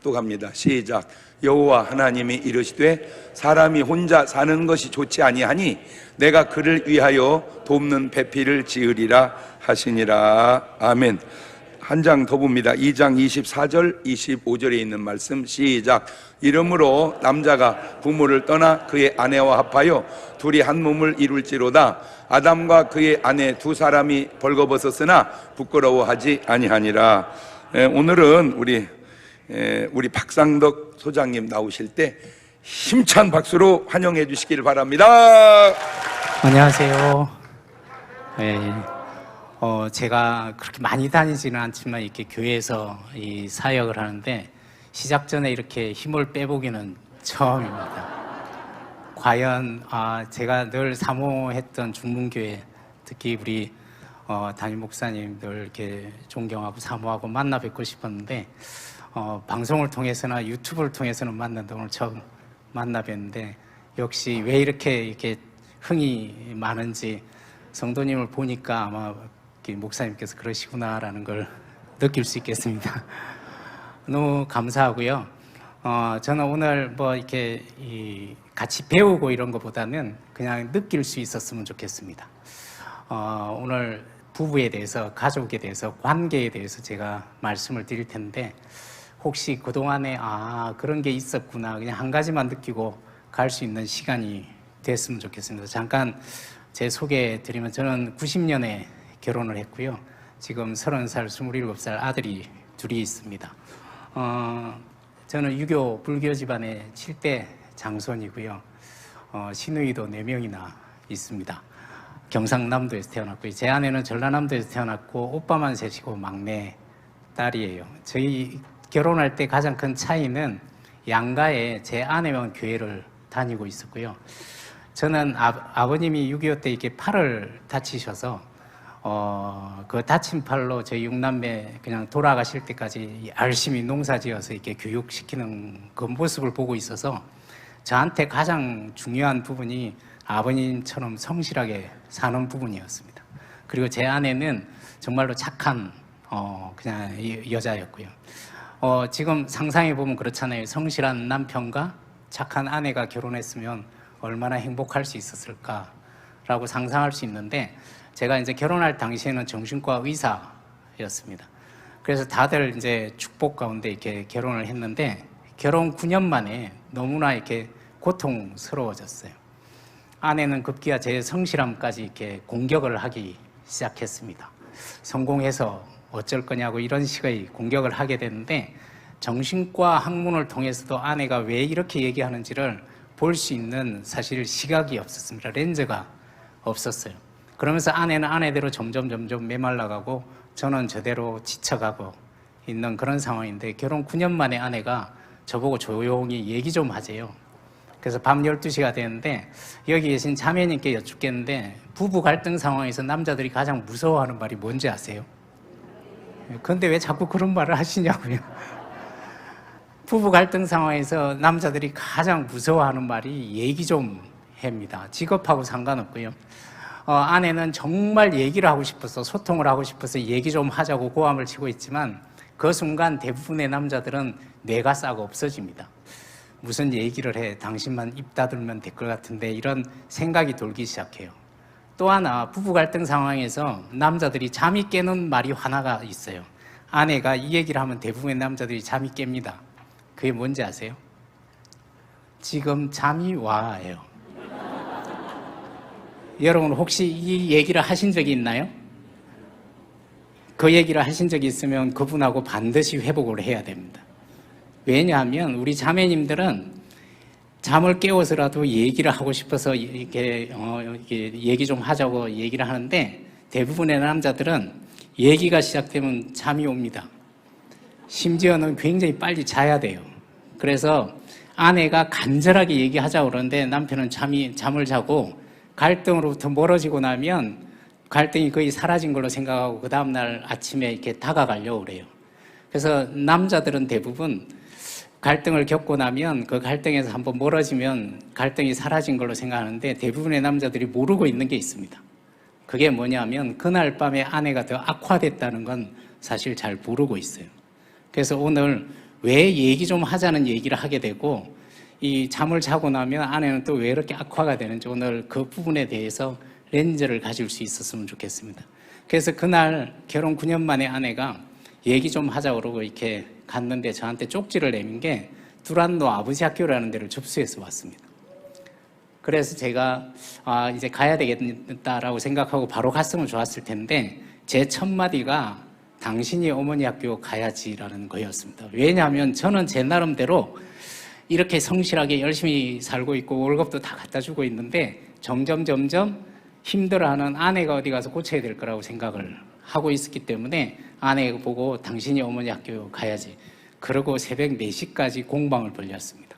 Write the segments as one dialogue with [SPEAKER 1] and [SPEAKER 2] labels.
[SPEAKER 1] 합독합니다. 시작. 여호와 하나님이 이르시되 사람이 혼자 사는 것이 좋지 아니하니 내가 그를 위하여 돕는 배필을 지으리라 하시니라. 아멘. 한 장 더 봅니다. 2장 24절 25절에 있는 말씀. 시작. 이러므로 남자가 부모를 떠나 그의 아내와 합하여 둘이 한 몸을 이룰지로다. 아담과 그의 아내 두 사람이 벌거벗었으나 부끄러워하지 아니하니라. 오늘은 우리 박상덕 소장님 나오실 때 힘찬 박수로 환영해 주시길 바랍니다.
[SPEAKER 2] 안녕하세요. 네, 제가 그렇게 많이 다니지는 않지만 이렇게 교회에서 이 사역을 하는데 시작 전에 이렇게 힘을 빼보기는 처음입니다. 과연 제가 늘 사모했던 중문교회, 특히 우리 담임 목사님들 이렇게 존경하고 사모하고 만나 뵙고 싶었는데 방송을 통해서나 유튜브를 통해서는 만났는데 오늘 처음 만나 뵀는데 역시 왜 이렇게 흥이 많은지 성도님을 보니까 아마 목사님께서 그러시구나라는 걸 느낄 수 있겠습니다. 너무 감사하고요. 저는 오늘 뭐 이렇게 같이 배우고 이런 것보다는 그냥 느낄 수 있었으면 좋겠습니다. 오늘 부부에 대해서, 가족에 대해서, 관계에 대해서 제가 말씀을 드릴 텐데 혹시 그동안에 그런 게 있었구나 그냥 한 가지만 느끼고 갈 수 있는 시간이 됐으면 좋겠습니다. 잠깐 제 소개 드리면 저는 90년에 결혼을 했고요. 지금 30살, 27살 아들이 둘이 있습니다. 저는 유교 불교 집안의 7대 장손이고요. 시누이도 4명이나 있습니다. 경상남도에서 태어났고요. 제 아내는 전라남도에서 태어났고 오빠만 셋이고 막내 딸이에요. 저희 결혼할 때 가장 큰 차이는 양가에 제 아내만 교회를 다니고 있었고요. 저는 아버님이 6.25 때 이렇게 팔을 다치셔서 그 다친 팔로 저희 6남매 그냥 돌아가실 때까지 열심히 농사지어서 이렇게 교육시키는 그 모습을 보고 있어서 저한테 가장 중요한 부분이 아버님처럼 성실하게 사는 부분이었습니다. 그리고 제 아내는 정말로 착한 그냥 여자였고요. 지금 상상해 보면 그렇잖아요. 성실한 남편과 착한 아내가 결혼했으면 얼마나 행복할 수 있었을까라고 상상할 수 있는데 제가 이제 결혼할 당시에는 정신과 의사였습니다. 그래서 다들 이제 축복 가운데 이렇게 결혼을 했는데 결혼 9년 만에 너무나 이렇게 고통스러워졌어요. 아내는 급기야 제 성실함까지 이렇게 공격을 하기 시작했습니다. 성공해서 어쩔 거냐고 이런 식의 공격을 하게 됐는데 정신과 학문을 통해서도 아내가 왜 이렇게 얘기하는지를 볼 수 있는 사실 시각이 없었습니다. 렌즈가 없었어요. 그러면서 아내는 아내대로 점점 메말라가고 저는 저대로 지쳐가고 있는 그런 상황인데 결혼 9년 만에 아내가 저보고 조용히 얘기 좀 하재요. 그래서 밤 12시가 되는데 여기 계신 자매님께 여쭙겠는데 부부 갈등 상황에서 남자들이 가장 무서워하는 말이 뭔지 아세요? 그런데 왜 자꾸 그런 말을 하시냐고요. 부부 갈등 상황에서 남자들이 가장 무서워하는 말이 얘기 좀 합니다. 직업하고 상관없고요. 아내는 정말 얘기를 하고 싶어서 소통을 하고 싶어서 얘기 좀 하자고 고함을 치고 있지만 그 순간 대부분의 남자들은 뇌가 싹 없어집니다. 무슨 얘기를 해 당신만 입 닫으면 될 것 같은데 이런 생각이 돌기 시작해요. 또 하나 부부 갈등 상황에서 남자들이 잠이 깨는 말이 하나가 있어요. 아내가 이 얘기를 하면 대부분의 남자들이 잠이 깹니다. 그게 뭔지 아세요? 지금 잠이 와요. 여러분 혹시 이 얘기를 하신 적이 있나요? 그 얘기를 하신 적이 있으면 그분하고 반드시 회복을 해야 됩니다. 왜냐하면 우리 자매님들은 잠을 깨워서라도 얘기를 하고 싶어서 이렇게 얘기 좀 하자고 얘기를 하는데 대부분의 남자들은 얘기가 시작되면 잠이 옵니다. 심지어는 굉장히 빨리 자야 돼요. 그래서 아내가 간절하게 얘기하자고 그러는데 남편은 잠을 자고 갈등으로부터 멀어지고 나면 갈등이 거의 사라진 걸로 생각하고 그 다음날 아침에 이렇게 다가가려고 그래요. 그래서 남자들은 대부분 갈등을 겪고 나면 그 갈등에서 한번 멀어지면 갈등이 사라진 걸로 생각하는데 대부분의 남자들이 모르고 있는 게 있습니다. 그게 뭐냐면 그날 밤에 아내가 더 악화됐다는 건 사실 잘 모르고 있어요. 그래서 오늘 왜 얘기 좀 하자는 얘기를 하게 되고 이 잠을 자고 나면 아내는 또 왜 이렇게 악화가 되는지 오늘 그 부분에 대해서 렌즈를 가질 수 있었으면 좋겠습니다. 그래서 그날 결혼 9년 만에 아내가 얘기 좀 하자고 그러고 이렇게 갔는데 저한테 쪽지를 내민 게 두란노 아버지 학교라는 데를 접수해서 왔습니다. 그래서 제가 이제 가야 되겠다라고 생각하고 바로 갔으면 좋았을 텐데 제 첫 마디가 당신이 어머니 학교 가야지라는 거였습니다. 왜냐하면 저는 제 나름대로 이렇게 성실하게 열심히 살고 있고 월급도 다 갖다 주고 있는데 점점 힘들어하는 아내가 어디 가서 고쳐야 될 거라고 생각을 하고 있었기 때문에 아내가 보고 당신이 어머니 학교 가야지. 그러고 새벽 4시까지 공방을 벌였습니다.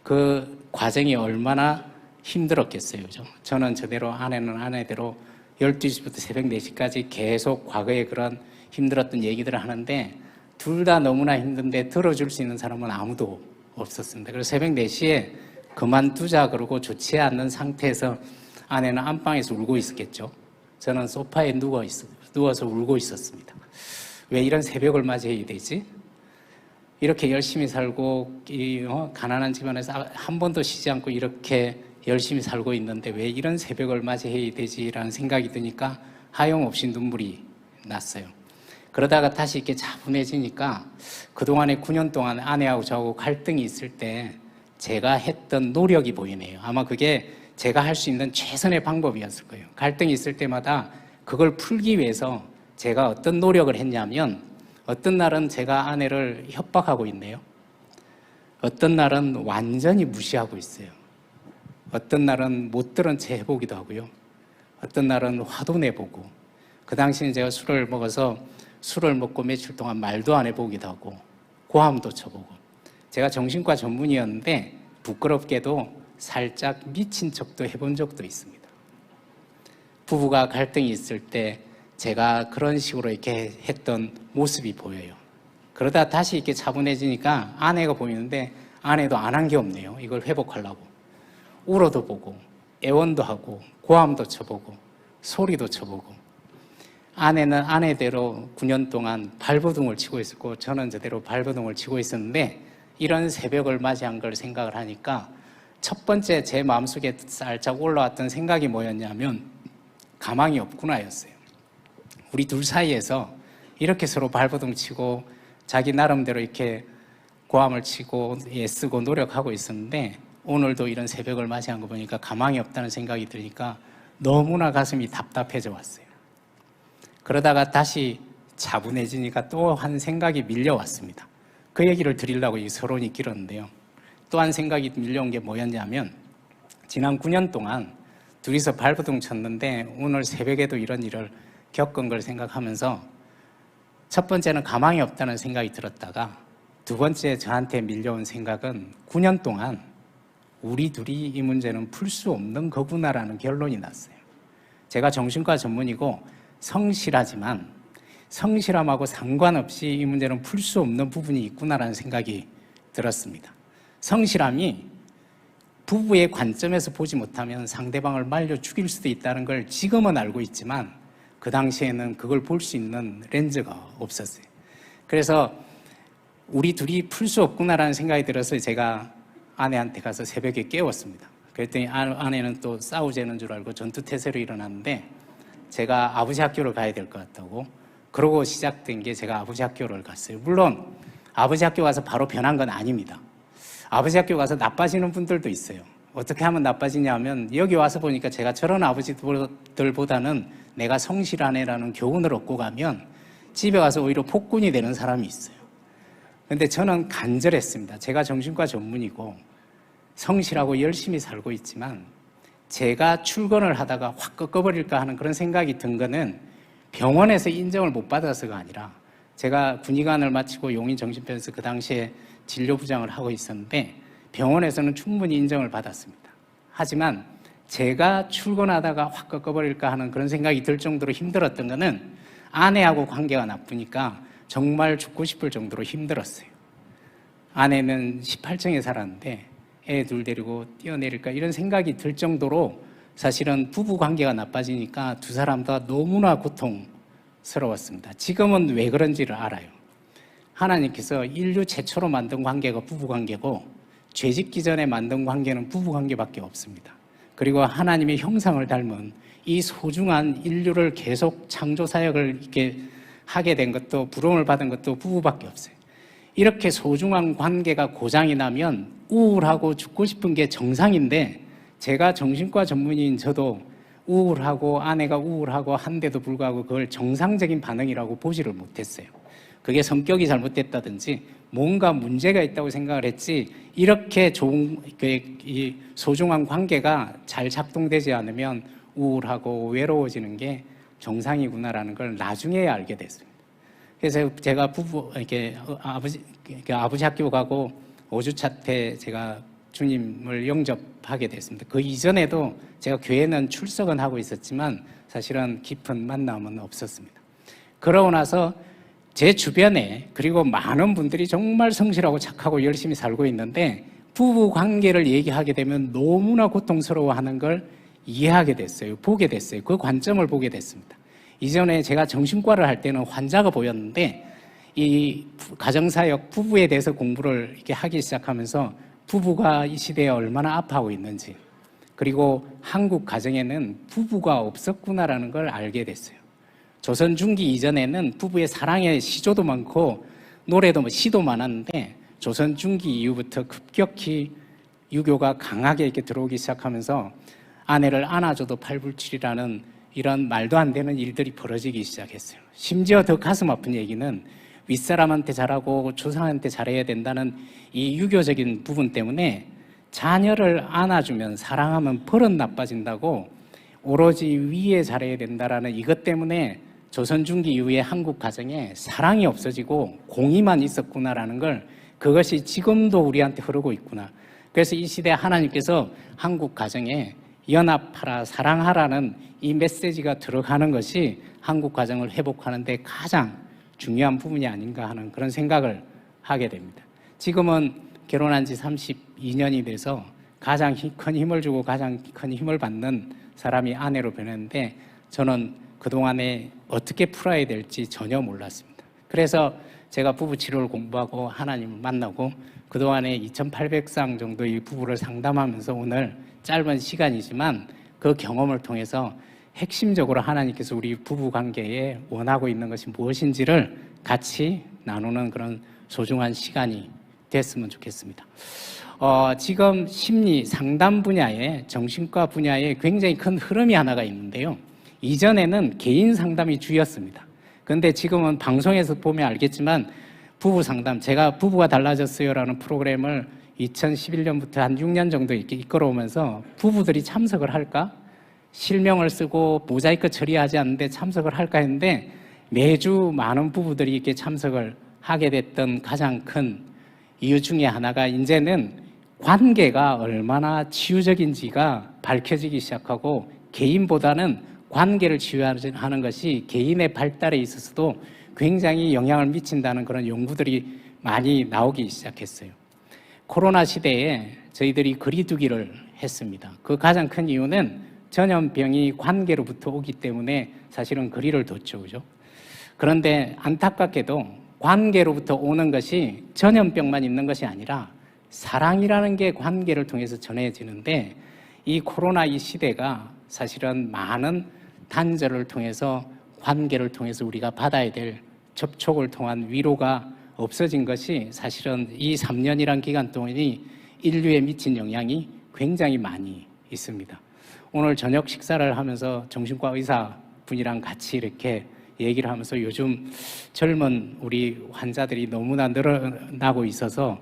[SPEAKER 2] 그 과정이 얼마나 힘들었겠어요. 그죠? 저는 저대로 아내는 아내대로 12시부터 새벽 4시까지 계속 과거의 그런 힘들었던 얘기들을 하는데 둘 다 너무나 힘든데 들어줄 수 있는 사람은 아무도 없었습니다. 그래서 새벽 4시에 그만두자 그러고 좋지 않는 상태에서 아내는 안방에서 울고 있었겠죠. 저는 소파에 누워서 울고 있었습니다. 왜 이런 새벽을 맞이해야 되지? 이렇게 열심히 살고 가난한 집안에서 한 번도 쉬지 않고 이렇게 열심히 살고 있는데 왜 이런 새벽을 맞이해야 되지라는 생각이 드니까 하염없이 눈물이 났어요. 그러다가 다시 이렇게 차분해지니까 그동안에 9년 동안 아내하고 저하고 갈등이 있을 때 제가 했던 노력이 보이네요. 아마 그게 제가 할 수 있는 최선의 방법이었을 거예요. 갈등이 있을 때마다 그걸 풀기 위해서 제가 어떤 노력을 했냐면 어떤 날은 제가 아내를 협박하고 있네요. 어떤 날은 완전히 무시하고 있어요. 어떤 날은 못 들은 채 해보기도 하고요. 어떤 날은 화도 내보고 그 당시에 제가 술을 먹어서 술을 먹고 며칠 동안 말도 안 해보기도 하고 고함도 쳐보고 제가 정신과 전문의였는데 부끄럽게도 살짝 미친 척도 해본 적도 있습니다. 부부가 갈등이 있을 때 제가 그런 식으로 이렇게 했던 모습이 보여요. 그러다 다시 이렇게 차분해지니까 아내가 보이는데 아내도 안 한 게 없네요. 이걸 회복하려고. 울어도 보고 애원도 하고 고함도 쳐보고 소리도 쳐보고 아내는 아내대로 9년 동안 발버둥을 치고 있었고 저는 저대로 발버둥을 치고 있었는데 이런 새벽을 맞이한 걸 생각을 하니까 첫 번째 제 마음속에 살짝 올라왔던 생각이 뭐였냐면 가망이 없구나였어요. 우리 둘 사이에서 이렇게 서로 발버둥 치고 자기 나름대로 이렇게 고함을 치고 애쓰고 노력하고 있었는데 오늘도 이런 새벽을 맞이한 거 보니까 가망이 없다는 생각이 드니까 너무나 가슴이 답답해져 왔어요. 그러다가 다시 차분해지니까 또 한 생각이 밀려왔습니다. 그 얘기를 드리려고 이 서론이 길었는데요. 또 한 생각이 밀려온 게 뭐였냐면 지난 9년 동안 둘이서 발버둥 쳤는데 오늘 새벽에도 이런 일을 겪은 걸 생각하면서 첫 번째는 가망이 없다는 생각이 들었다가 두 번째 저한테 밀려온 생각은 9년 동안 우리 둘이 이 문제는 풀 수 없는 거구나라는 결론이 났어요. 제가 정신과 전문이고 성실하지만 성실함하고 상관없이 이 문제는 풀 수 없는 부분이 있구나라는 생각이 들었습니다. 성실함이 부부의 관점에서 보지 못하면 상대방을 말려 죽일 수도 있다는 걸 지금은 알고 있지만 그 당시에는 그걸 볼 수 있는 렌즈가 없었어요. 그래서 우리 둘이 풀 수 없구나라는 생각이 들어서 제가 아내한테 가서 새벽에 깨웠습니다. 그랬더니 아내는 또 싸우자는 줄 알고 전투태세로 일어났는데 제가 아버지 학교를 가야 될 것 같다고 그러고 시작된 게 제가 아버지 학교를 갔어요. 물론 아버지 학교 가서 바로 변한 건 아닙니다. 아버지 학교 가서 나빠지는 분들도 있어요. 어떻게 하면 나빠지냐 하면 여기 와서 보니까 제가 저런 아버지들보다는 내가 성실한 애라는 교훈을 얻고 가면 집에 가서 오히려 폭군이 되는 사람이 있어요. 근데 저는 간절했습니다. 제가 정신과 전문이고 성실하고 열심히 살고 있지만 제가 출근을 하다가 확 꺾어버릴까 하는 그런 생각이 든 거는 병원에서 인정을 못 받아서가 아니라 제가 군의관을 마치고 용인정신병원에서 그 당시에 진료부장을 하고 있었는데 병원에서는 충분히 인정을 받았습니다. 하지만 제가 출근하다가 확 꺾어버릴까 하는 그런 생각이 들 정도로 힘들었던 거는 아내하고 관계가 나쁘니까 정말 죽고 싶을 정도로 힘들었어요. 아내는 18층에 살았는데 애 둘 데리고 뛰어내릴까 이런 생각이 들 정도로 사실은 부부 관계가 나빠지니까 두 사람 다 너무나 고통스러웠습니다. 지금은 왜 그런지를 알아요. 하나님께서 인류 최초로 만든 관계가 부부관계고 죄짓기 전에 만든 관계는 부부관계밖에 없습니다. 그리고 하나님의 형상을 닮은 이 소중한 인류를 계속 창조 사역을 이렇게 하게 된 것도 부름을 받은 것도 부부밖에 없어요. 이렇게 소중한 관계가 고장이 나면 우울하고 죽고 싶은 게 정상인데 제가 정신과 전문의인 저도 우울하고 아내가 우울하고 한데도 불구하고 그걸 정상적인 반응이라고 보지를 못했어요. 그게 성격이 잘못됐다든지 뭔가 문제가 있다고 생각을 했지 이렇게 좋은 이 소중한 관계가 잘 작동되지 않으면 우울하고 외로워지는 게 정상이구나라는 걸 나중에야 알게 됐습니다. 그래서 제가 아버지 학교 가고 5주차 때 제가 주님을 영접하게 됐습니다. 그 이전에도 제가 교회는 출석은 하고 있었지만 사실은 깊은 만남은 없었습니다. 그러고 나서 제 주변에 그리고 많은 분들이 정말 성실하고 착하고 열심히 살고 있는데 부부 관계를 얘기하게 되면 너무나 고통스러워하는 걸 이해하게 됐어요. 보게 됐어요. 그 관점을 보게 됐습니다. 이전에 제가 정신과를 할 때는 환자가 보였는데 이 가정사역 부부에 대해서 공부를 이렇게 하기 시작하면서 부부가 이 시대에 얼마나 아파하고 있는지 그리고 한국 가정에는 부부가 없었구나라는 걸 알게 됐어요. 조선 중기 이전에는 부부의 사랑의 시조도 많고 노래도 시도 많았는데 조선 중기 이후부터 급격히 유교가 강하게 이렇게 들어오기 시작하면서 아내를 안아줘도 팔불출이라는 이런 말도 안 되는 일들이 벌어지기 시작했어요. 심지어 더 가슴 아픈 얘기는 윗사람한테 잘하고 조상한테 잘해야 된다는 이 유교적인 부분 때문에 자녀를 안아주면 사랑하면 버릇 나빠진다고 오로지 위에 잘해야 된다라는 이것 때문에 조선 중기 이후에 한국 가정에 사랑이 없어지고 공의만 있었구나라는 걸 그것이 지금도 우리한테 흐르고 있구나. 그래서 이 시대에 하나님께서 한국 가정에 연합하라, 사랑하라는 이 메시지가 들어가는 것이 한국 가정을 회복하는 데 가장 중요한 부분이 아닌가 하는 그런 생각을 하게 됩니다. 지금은 결혼한 지 32년이 돼서 가장 큰 힘을 주고 가장 큰 힘을 받는 사람이 아내로 변했는데 저는 그동안에 어떻게 풀어야 될지 전혀 몰랐습니다. 그래서 제가 부부 치료를 공부하고 하나님을 만나고 그동안에 2,800상 정도의 부부를 상담하면서 오늘 짧은 시간이지만 그 경험을 통해서 핵심적으로 하나님께서 우리 부부 관계에 원하고 있는 것이 무엇인지를 같이 나누는 그런 소중한 시간이 됐으면 좋겠습니다. 지금 심리 상담 분야에 정신과 분야에 굉장히 큰 흐름이 하나가 있는데요. 이전에는 개인 상담이 주였습니다. 그런데 지금은 방송에서 보면 알겠지만 부부 상담, 제가 부부가 달라졌어요라는 프로그램을 2011년부터 한 6년 정도 이렇게 이끌어오면서 부부들이 참석을 할까? 실명을 쓰고 모자이크 처리하지 않는데 참석을 할까 했는데 매주 많은 부부들이 이렇게 참석을 하게 됐던 가장 큰 이유 중에 하나가 이제는 관계가 얼마나 치유적인지가 밝혀지기 시작하고 개인보다는 관계를 치유하는 것이 개인의 발달에 있어서도 굉장히 영향을 미친다는 그런 연구들이 많이 나오기 시작했어요. 코로나 시대에 저희들이 거리두기를 했습니다. 그 가장 큰 이유는 전염병이 관계로부터 오기 때문에 사실은 거리를 뒀죠, 그죠? 그런데 안타깝게도 관계로부터 오는 것이 전염병만 있는 것이 아니라 사랑이라는 게 관계를 통해서 전해지는데 이 코로나 이 시대가 사실은 많은 단절을 통해서 관계를 통해서 우리가 받아야 될 접촉을 통한 위로가 없어진 것이 사실은 이 3년이란 기간 동안이 인류에 미친 영향이 굉장히 많이 있습니다. 오늘 저녁 식사를 하면서 정신과 의사분이랑 같이 이렇게 얘기를 하면서 요즘 젊은 우리 환자들이 너무나 늘어나고 있어서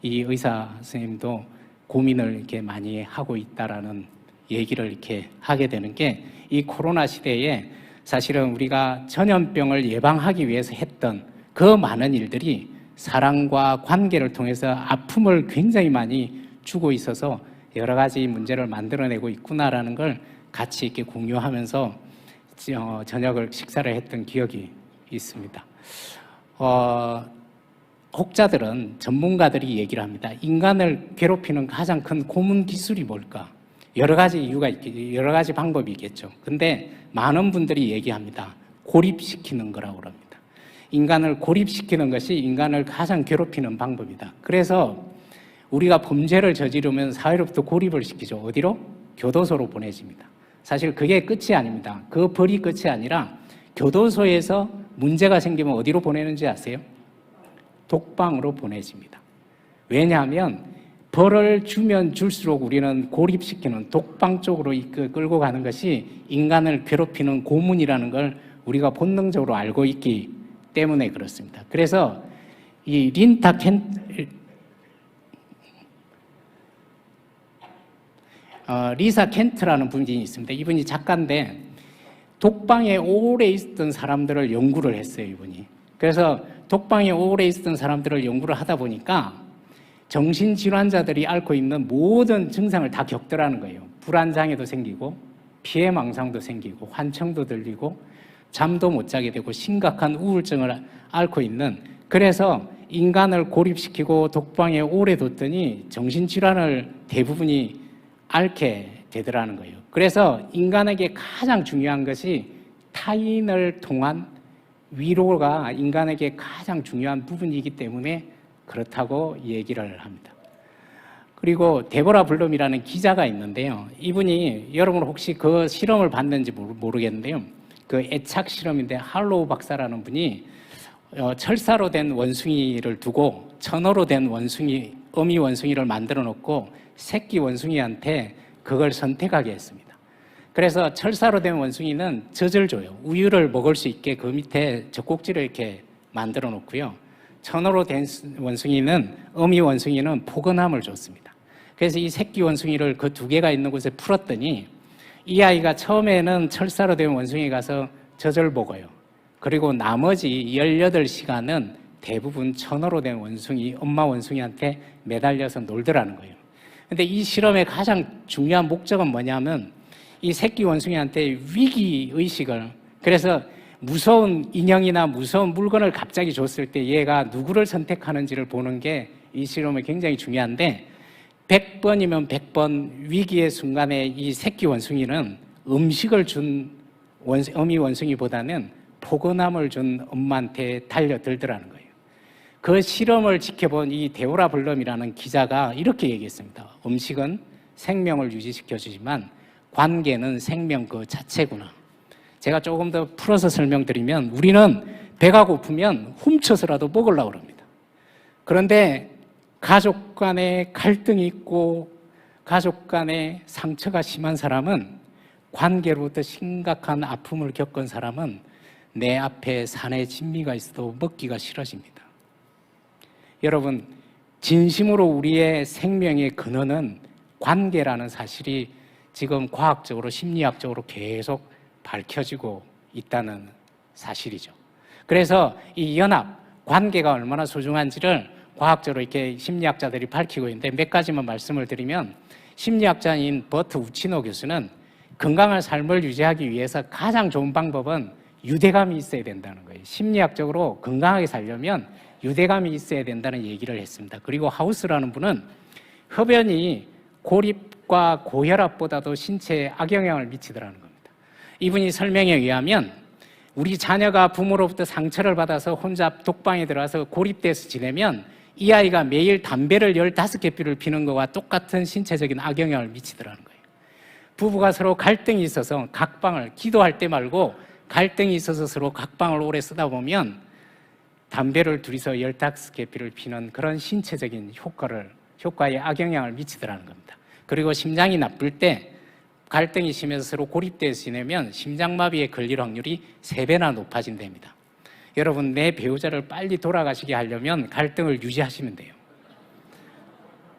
[SPEAKER 2] 이 의사 선생님도 고민을 이렇게 많이 하고 있다라는 얘기를 이렇게 하게 되는 게 이 코로나 시대에 사실은 우리가 전염병을 예방하기 위해서 했던 그 많은 일들이 사랑과 관계를 통해서 아픔을 굉장히 많이 주고 있어서 여러 가지 문제를 만들어내고 있구나라는 걸 같이 이렇게 공유하면서 저녁을 식사를 했던 기억이 있습니다. 혹자들은 전문가들이 얘기를 합니다. 인간을 괴롭히는 가장 큰 고문 기술이 뭘까? 여러 가지 이유가 있겠죠. 여러 가지 방법이 있겠죠. 근데 많은 분들이 얘기합니다. 고립시키는 거라고 합니다. 인간을 고립시키는 것이 인간을 가장 괴롭히는 방법이다. 그래서 우리가 범죄를 저지르면 사회로부터 고립을 시키죠. 어디로? 교도소로 보내집니다. 사실 그게 끝이 아닙니다. 그 벌이 끝이 아니라 교도소에서 문제가 생기면 어디로 보내는지 아세요? 독방으로 보내집니다. 왜냐하면 벌을 주면 줄수록 우리는 고립시키는 독방 쪽으로 끌고 가는 것이 인간을 괴롭히는 고문이라는 걸 우리가 본능적으로 알고 있기 때문에 그렇습니다. 그래서 이 리사 켄트라는 분이 있습니다. 이분이 작가인데 독방에 오래 있었던 사람들을 연구를 했어요, 이분이. 그래서 독방에 오래 있었던 사람들을 연구를 하다 보니까 정신질환자들이 앓고 있는 모든 증상을 다 겪더라는 거예요. 불안장애도 생기고 피해망상도 생기고 환청도 들리고 잠도 못 자게 되고 심각한 우울증을 앓고 있는, 그래서 인간을 고립시키고 독방에 오래 뒀더니 정신질환을 대부분이 앓게 되더라는 거예요. 그래서 인간에게 가장 중요한 것이 타인을 통한 위로가 인간에게 가장 중요한 부분이기 때문에 그렇다고 얘기를 합니다. 그리고 데보라 블룸이라는 기자가 있는데요. 이분이 여러분 혹시 그 실험을 봤는지 모르겠는데요. 그 애착 실험인데 할로우 박사라는 분이 철사로 된 원숭이를 두고 천어로 된 원숭이, 어미 원숭이를 만들어 놓고 새끼 원숭이한테 그걸 선택하게 했습니다. 그래서 철사로 된 원숭이는 젖을 줘요. 우유를 먹을 수 있게 그 밑에 젖꼭지를 이렇게 만들어 놓고요. 천어로 된 원숭이는, 어미 원숭이는 포근함을 줬습니다. 그래서 이 새끼 원숭이를 그 두 개가 있는 곳에 풀었더니 이 아이가 처음에는 철사로 된 원숭이에 가서 젖을 먹어요. 그리고 나머지 18시간은 대부분 천어로 된 원숭이, 엄마 원숭이한테 매달려서 놀더라는 거예요. 근데 이 실험의 가장 중요한 목적은 뭐냐면 이 새끼 원숭이한테 위기의식을, 그래서 무서운 인형이나 무서운 물건을 갑자기 줬을 때 얘가 누구를 선택하는지를 보는 게 이 실험이 굉장히 중요한데 100번이면 100번 위기의 순간에 이 새끼 원숭이는 음식을 준 어미 원숭이보다는 포근함을 준 엄마한테 달려들더라는 거예요. 그 실험을 지켜본 이 데보라 블럼이라는 기자가 이렇게 얘기했습니다. 음식은 생명을 유지시켜주지만 관계는 생명 그 자체구나. 제가 조금 더 풀어서 설명드리면 우리는 배가 고프면 훔쳐서라도 먹으려고 합니다. 그런데 가족 간에 갈등이 있고 가족 간에 상처가 심한 사람은, 관계로부터 심각한 아픔을 겪은 사람은 내 앞에 산의 진미가 있어도 먹기가 싫어집니다. 여러분, 진심으로 우리의 생명의 근원은 관계라는 사실이 지금 과학적으로 심리학적으로 계속 밝혀지고 있다는 사실이죠. 그래서 이 연합, 관계가 얼마나 소중한지를 과학적으로 이렇게 심리학자들이 밝히고 있는데 몇 가지만 말씀을 드리면, 심리학자인 버트 우치노 교수는 건강한 삶을 유지하기 위해서 가장 좋은 방법은 유대감이 있어야 된다는 거예요. 심리학적으로 건강하게 살려면 유대감이 있어야 된다는 얘기를 했습니다. 그리고 하우스라는 분은 흡연이 고립과 고혈압보다도 신체에 악영향을 미치더라는 겁니다. 이분이 설명에 의하면 우리 자녀가 부모로부터 상처를 받아서 혼자 독방에 들어와서 고립돼서 지내면 이 아이가 매일 담배를 15개 피는 것과 똑같은 신체적인 악영향을 미치더라는 거예요. 부부가 서로 갈등이 있어서 각방을, 기도할 때 말고 갈등이 있어서 서로 각방을 오래 쓰다 보면 담배를 둘이서 15개 피는 그런 신체적인 효과에 악영향을 미치더라는 겁니다. 그리고 심장이 나쁠 때 갈등이 심해서 서로 고립돼서 지내면 심장마비에 걸릴 확률이 3배나 높아진답니다. 여러분, 내 배우자를 빨리 돌아가시게 하려면 갈등을 유지하시면 돼요.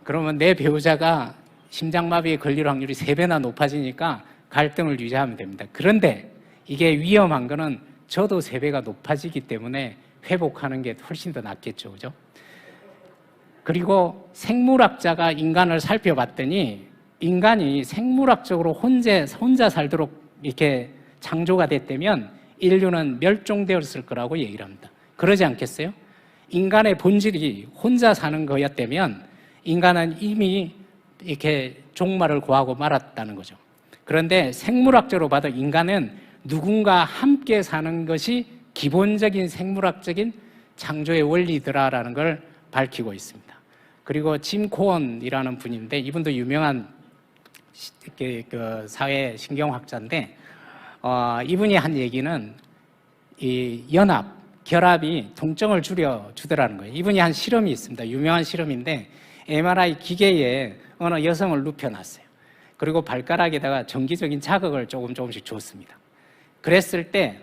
[SPEAKER 2] 그러면 내 배우자가 심장마비에 걸릴 확률이 3배나 높아지니까 갈등을 유지하면 됩니다. 그런데 이게 위험한 거는 저도 3배가 높아지기 때문에 회복하는 게 훨씬 더 낫겠죠, 그죠? 그리고 생물학자가 인간을 살펴봤더니 인간이 생물학적으로 혼자 살도록 이렇게 창조가 됐다면 인류는 멸종되었을 거라고 얘기를 합니다. 그러지 않겠어요? 인간의 본질이 혼자 사는 거였다면 인간은 이미 이렇게 종말을 고하고 말았다는 거죠. 그런데 생물학적으로 봐도 인간은 누군가 함께 사는 것이 기본적인 생물학적인 창조의 원리더라라는 걸 밝히고 있습니다. 그리고 짐 코언이라는 분인데 이분도 유명한 그 사회 신경학자인데 이분이 한 얘기는 이 결합이 통증을 줄여주더라는 거예요. 이분이 한 실험이 있습니다. 유명한 실험인데 MRI 기계에 어느 여성을 눕혀놨어요. 그리고 발가락에다가 정기적인 자극을 조금씩 줬습니다. 그랬을 때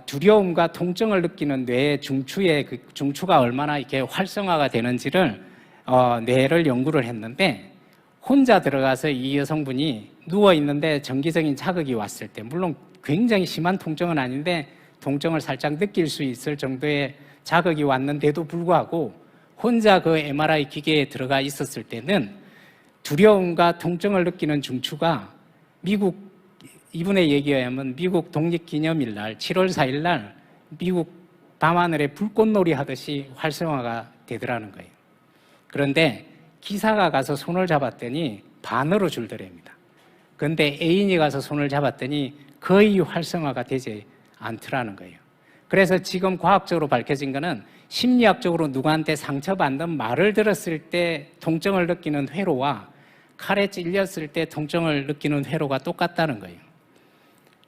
[SPEAKER 2] 두려움과 통증을 느끼는 뇌의 중추가 얼마나 이렇게 활성화가 되는지를 뇌를 연구를 했는데 혼자 들어가서 이 여성분이 누워 있는데 정기적인 자극이 왔을 때 물론 굉장히 심한 통증은 아닌데 통증을 살짝 느낄 수 있을 정도의 자극이 왔는데도 불구하고 혼자 그 MRI 기계에 들어가 있었을 때는 두려움과 통증을 느끼는 중추가 이분의 얘기에 의하면 미국 독립기념일 날 7월 4일 날 미국 밤하늘에 불꽃놀이 하듯이 활성화가 되더라는 거예요. 그런데 기사가 가서 손을 잡았더니 반으로 줄더랍니다. 그런데 애인이 가서 손을 잡았더니 거의 활성화가 되지 않더라는 거예요. 그래서 지금 과학적으로 밝혀진 거는 심리학적으로 누구한테 상처받는 말을 들었을 때 통증을 느끼는 회로와 칼에 찔렸을 때 통증을 느끼는 회로가 똑같다는 거예요.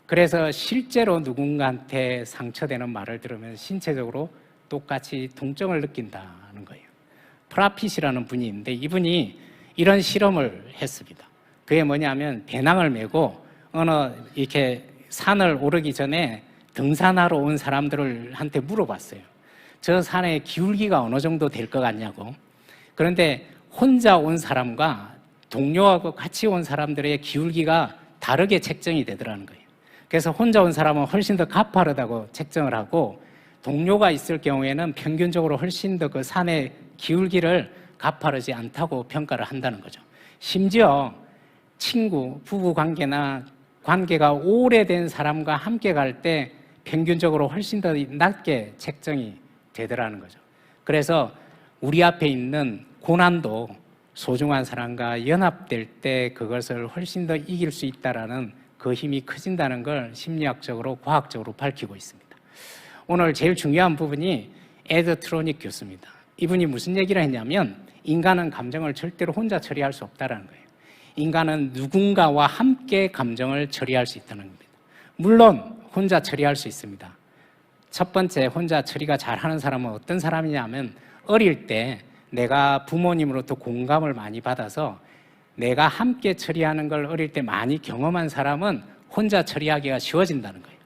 [SPEAKER 2] 그래서 실제로 누군가한테 상처되는 말을 들으면 신체적으로 똑같이 통증을 느낀다는 거예요. 프라핏이라는 분이 있는데 이분이 이런 실험을 했습니다. 그게 뭐냐면 배낭을 메고 어느 이렇게 산을 오르기 전에 등산하러 온 사람들한테 물어봤어요. 저 산의 기울기가 어느 정도 될 것 같냐고. 그런데 혼자 온 사람과 동료하고 같이 온 사람들의 기울기가 다르게 책정이 되더라는 거예요. 그래서 혼자 온 사람은 훨씬 더 가파르다고 책정을 하고 동료가 있을 경우에는 평균적으로 훨씬 더 그 산의 기울기를 가파르지 않다고 평가를 한다는 거죠. 심지어 친구, 부부 관계가 오래된 사람과 함께 갈 때 평균적으로 훨씬 더 낮게 책정이 되더라는 거죠. 그래서 우리 앞에 있는 고난도 소중한 사람과 연합될 때 그것을 훨씬 더 이길 수 있다라는 그 힘이 커진다는 걸 심리학적으로 과학적으로 밝히고 있습니다. 오늘 제일 중요한 부분이 에드 트로닉 교수입니다. 이분이 무슨 얘기를 했냐면 인간은 감정을 절대로 혼자 처리할 수 없다는 거예요. 인간은 누군가와 함께 감정을 처리할 수 있다는 겁니다. 물론 혼자 처리할 수 있습니다. 첫 번째 혼자 처리가 잘하는 사람은 어떤 사람이냐면 어릴 때 내가 부모님으로부터 공감을 많이 받아서 내가 함께 처리하는 걸 어릴 때 많이 경험한 사람은 혼자 처리하기가 쉬워진다는 거예요.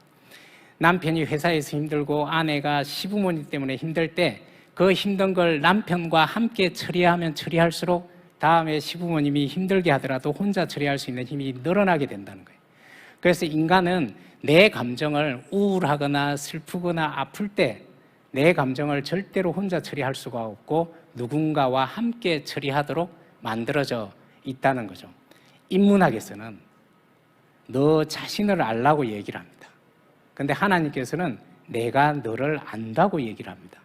[SPEAKER 2] 남편이 회사에서 힘들고 아내가 시부모님 때문에 힘들 때 그 힘든 걸 남편과 함께 처리하면 처리할수록 다음에 시부모님이 힘들게 하더라도 혼자 처리할 수 있는 힘이 늘어나게 된다는 거예요. 그래서 인간은 내 감정을 우울하거나 슬프거나 아플 때 내 감정을 절대로 혼자 처리할 수가 없고 누군가와 함께 처리하도록 만들어져 있다는 거죠. 인문학에서는 너 자신을 알라고 얘기를 합니다. 그런데 하나님께서는 내가 너를 안다고 얘기를 합니다.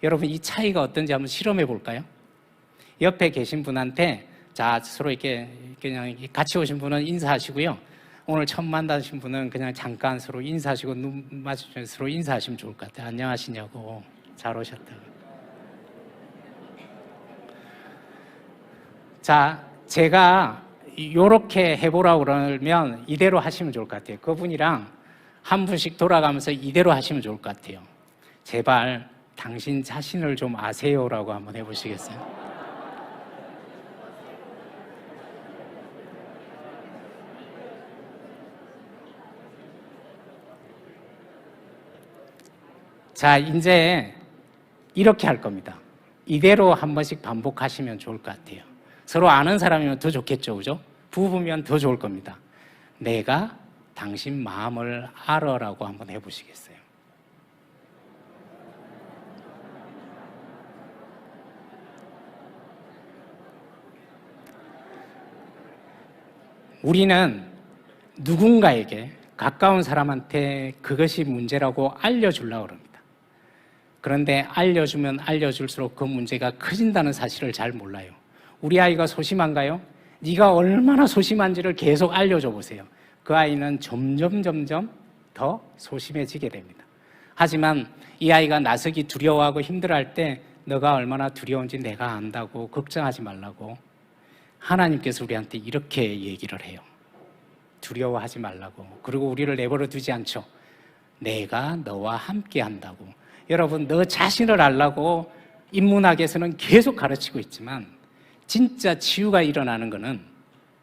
[SPEAKER 2] 여러분 이 차이가 어떤지 한번 실험해 볼까요? 옆에 계신 분한테 자 서로 이렇게 그냥 같이 오신 분은 인사하시고요. 오늘 처음 만나신 분은 그냥 잠깐 서로 인사하시고 눈 마주치면서 서로 인사하시면 좋을 것 같아요. 안녕하시냐고. 잘 오셨다고. 자, 제가 이렇게 해보라고 그러면 이대로 하시면 좋을 것 같아요. 그분이랑 한 분씩 돌아가면서 이대로 하시면 좋을 것 같아요. 제발 당신 자신을 좀 아세요라고 한번 해보시겠어요? 자, 이제 이렇게 할 겁니다. 이대로 한 번씩 반복하시면 좋을 것 같아요. 서로 아는 사람이면 더 좋겠죠, 그죠? 부부면 더 좋을 겁니다. 내가 당신 마음을 알아라고 한번 해보시겠어요? 우리는 누군가에게 가까운 사람한테 그것이 문제라고 알려주려고 합니다. 그런데 알려주면 알려줄수록 그 문제가 커진다는 사실을 잘 몰라요. 우리 아이가 소심한가요? 네가 얼마나 소심한지를 계속 알려줘 보세요. 그 아이는 점점 더 소심해지게 됩니다. 하지만 이 아이가 나서기 두려워하고 힘들어할 때 너가 얼마나 두려운지 내가 안다고, 걱정하지 말라고 하나님께서 우리한테 이렇게 얘기를 해요. 두려워하지 말라고. 그리고 우리를 내버려 두지 않죠. 내가 너와 함께 한다고. 여러분, 너 자신을 알라고 인문학에서는 계속 가르치고 있지만 진짜 치유가 일어나는 것은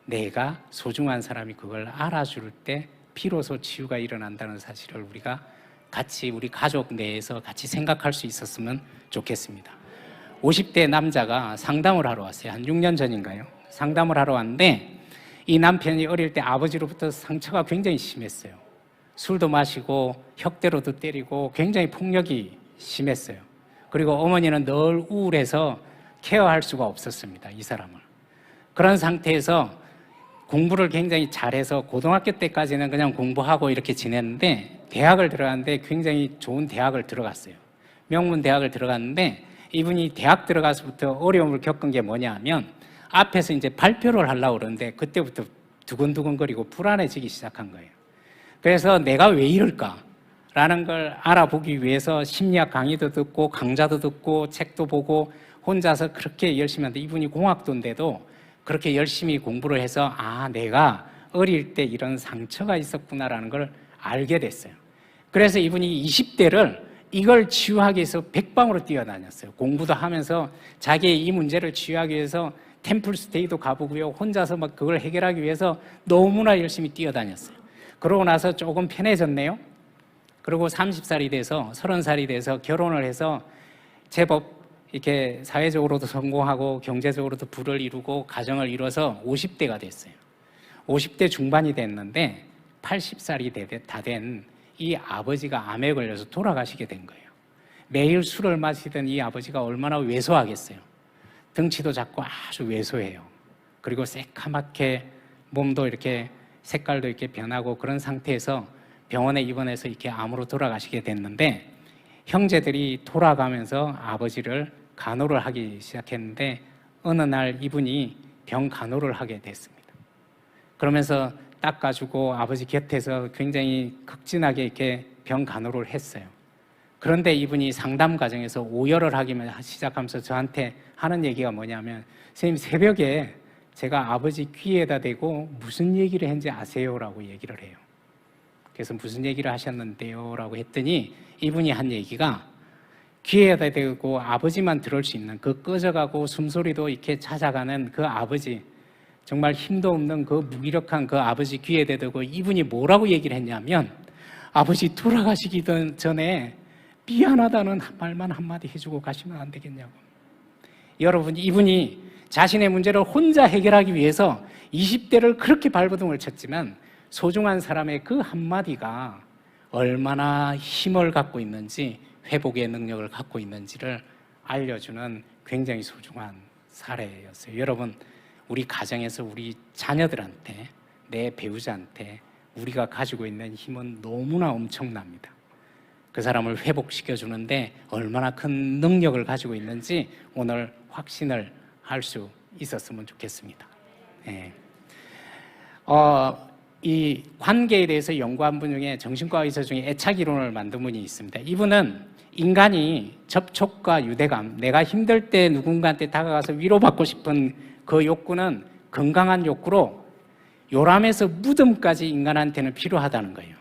[SPEAKER 2] 내가 소중한 사람이 그걸 알아줄 때 비로소 치유가 일어난다는 사실을 우리가 같이 우리 가족 내에서 같이 생각할 수 있었으면 좋겠습니다. 50대 남자가 상담을 하러 왔어요. 한 6년 전인가요? 상담을 하러 왔는데 이 남편이 어릴 때 아버지로부터 상처가 굉장히 심했어요. 술도 마시고 혁대로도 때리고 굉장히 폭력이 심했어요. 그리고 어머니는 늘 우울해서 케어할 수가 없었습니다. 이 사람을. 그런 상태에서 공부를 굉장히 잘해서 고등학교 때까지는 그냥 공부하고 이렇게 지냈는데 대학을 들어갔는데 굉장히 좋은 대학을 들어갔어요. 명문 대학을 들어갔는데 이분이 대학 들어가서부터 어려움을 겪은 게 뭐냐 하면 앞에서 이제 발표를 하려고 그러는데 그때부터 두근두근거리고 불안해지기 시작한 거예요. 그래서 내가 왜 이럴까라는 걸 알아보기 위해서 심리학 강의도 듣고 강좌도 듣고 책도 보고 혼자서 그렇게 열심히 하는데 이분이 공학도인데도 그렇게 열심히 공부를 해서 아, 내가 어릴 때 이런 상처가 있었구나라는 걸 알게 됐어요. 그래서 이분이 20대를 이걸 치유하기 위해서 백방으로 뛰어다녔어요. 공부도 하면서 자기의 이 문제를 치유하기 위해서 템플스테이도 가보고요. 혼자서 막 그걸 해결하기 위해서 너무나 열심히 뛰어다녔어요. 그러고 나서 조금 편해졌네요. 그리고 30살이 돼서 30살이 돼서 결혼을 해서 제법 이렇게 사회적으로도 성공하고 경제적으로도 부를 이루고 가정을 이뤄서 50대가 됐어요. 50대 중반이 됐는데 80살이 다 된 이 아버지가 암에 걸려서 돌아가시게 된 거예요. 매일 술을 마시던 이 아버지가 얼마나 왜소하겠어요. 등치도 작고 아주 왜소해요. 그리고 새카맣게 몸도 이렇게 색깔도 이렇게 변하고 그런 상태에서 병원에 입원해서 이렇게 암으로 돌아가시게 됐는데 형제들이 돌아가면서 아버지를 간호를 하기 시작했는데 어느 날 이분이 병 간호를 하게 됐습니다. 그러면서 닦아주고 아버지 곁에서 굉장히 극진하게 이렇게 병 간호를 했어요. 그런데 이분이 상담 과정에서 오열을 하기 시작하면서 저한테 하는 얘기가 뭐냐면 선생님 새벽에 제가 아버지 귀에다 대고 무슨 얘기를 했는지 아세요? 라고 얘기를 해요. 그래서 무슨 얘기를 하셨는데요? 라고 했더니 이분이 한 얘기가 귀에다 대고 아버지만 들을 수 있는 그 꺼져가고 숨소리도 이렇게 찾아가는 그 아버지, 정말 힘도 없는 그 무기력한 그 아버지 귀에 대고 이분이 뭐라고 얘기를 했냐면 아버지 돌아가시기 전에 미안하다는 말만 한마디 해주고 가시면 안 되겠냐고. 여러분, 이분이 자신의 문제를 혼자 해결하기 위해서 20대를 그렇게 발버둥을 쳤지만 소중한 사람의 그 한마디가 얼마나 힘을 갖고 있는지, 회복의 능력을 갖고 있는지를 알려주는 굉장히 소중한 사례였어요. 여러분, 우리 가정에서 우리 자녀들한테, 내 배우자한테 우리가 가지고 있는 힘은 너무나 엄청납니다. 그 사람을 회복시켜주는데 얼마나 큰 능력을 가지고 있는지 오늘 확신을 할 수 있었으면 좋겠습니다. 네. 이 관계에 대해서 연구한 분 중에 정신과 의사 중에 애착이론을 만든 분이 있습니다. 이분은 인간이 접촉과 유대감, 내가 힘들 때 누군가한테 다가가서 위로받고 싶은 그 욕구는 건강한 욕구로 요람에서 무덤까지 인간한테는 필요하다는 거예요.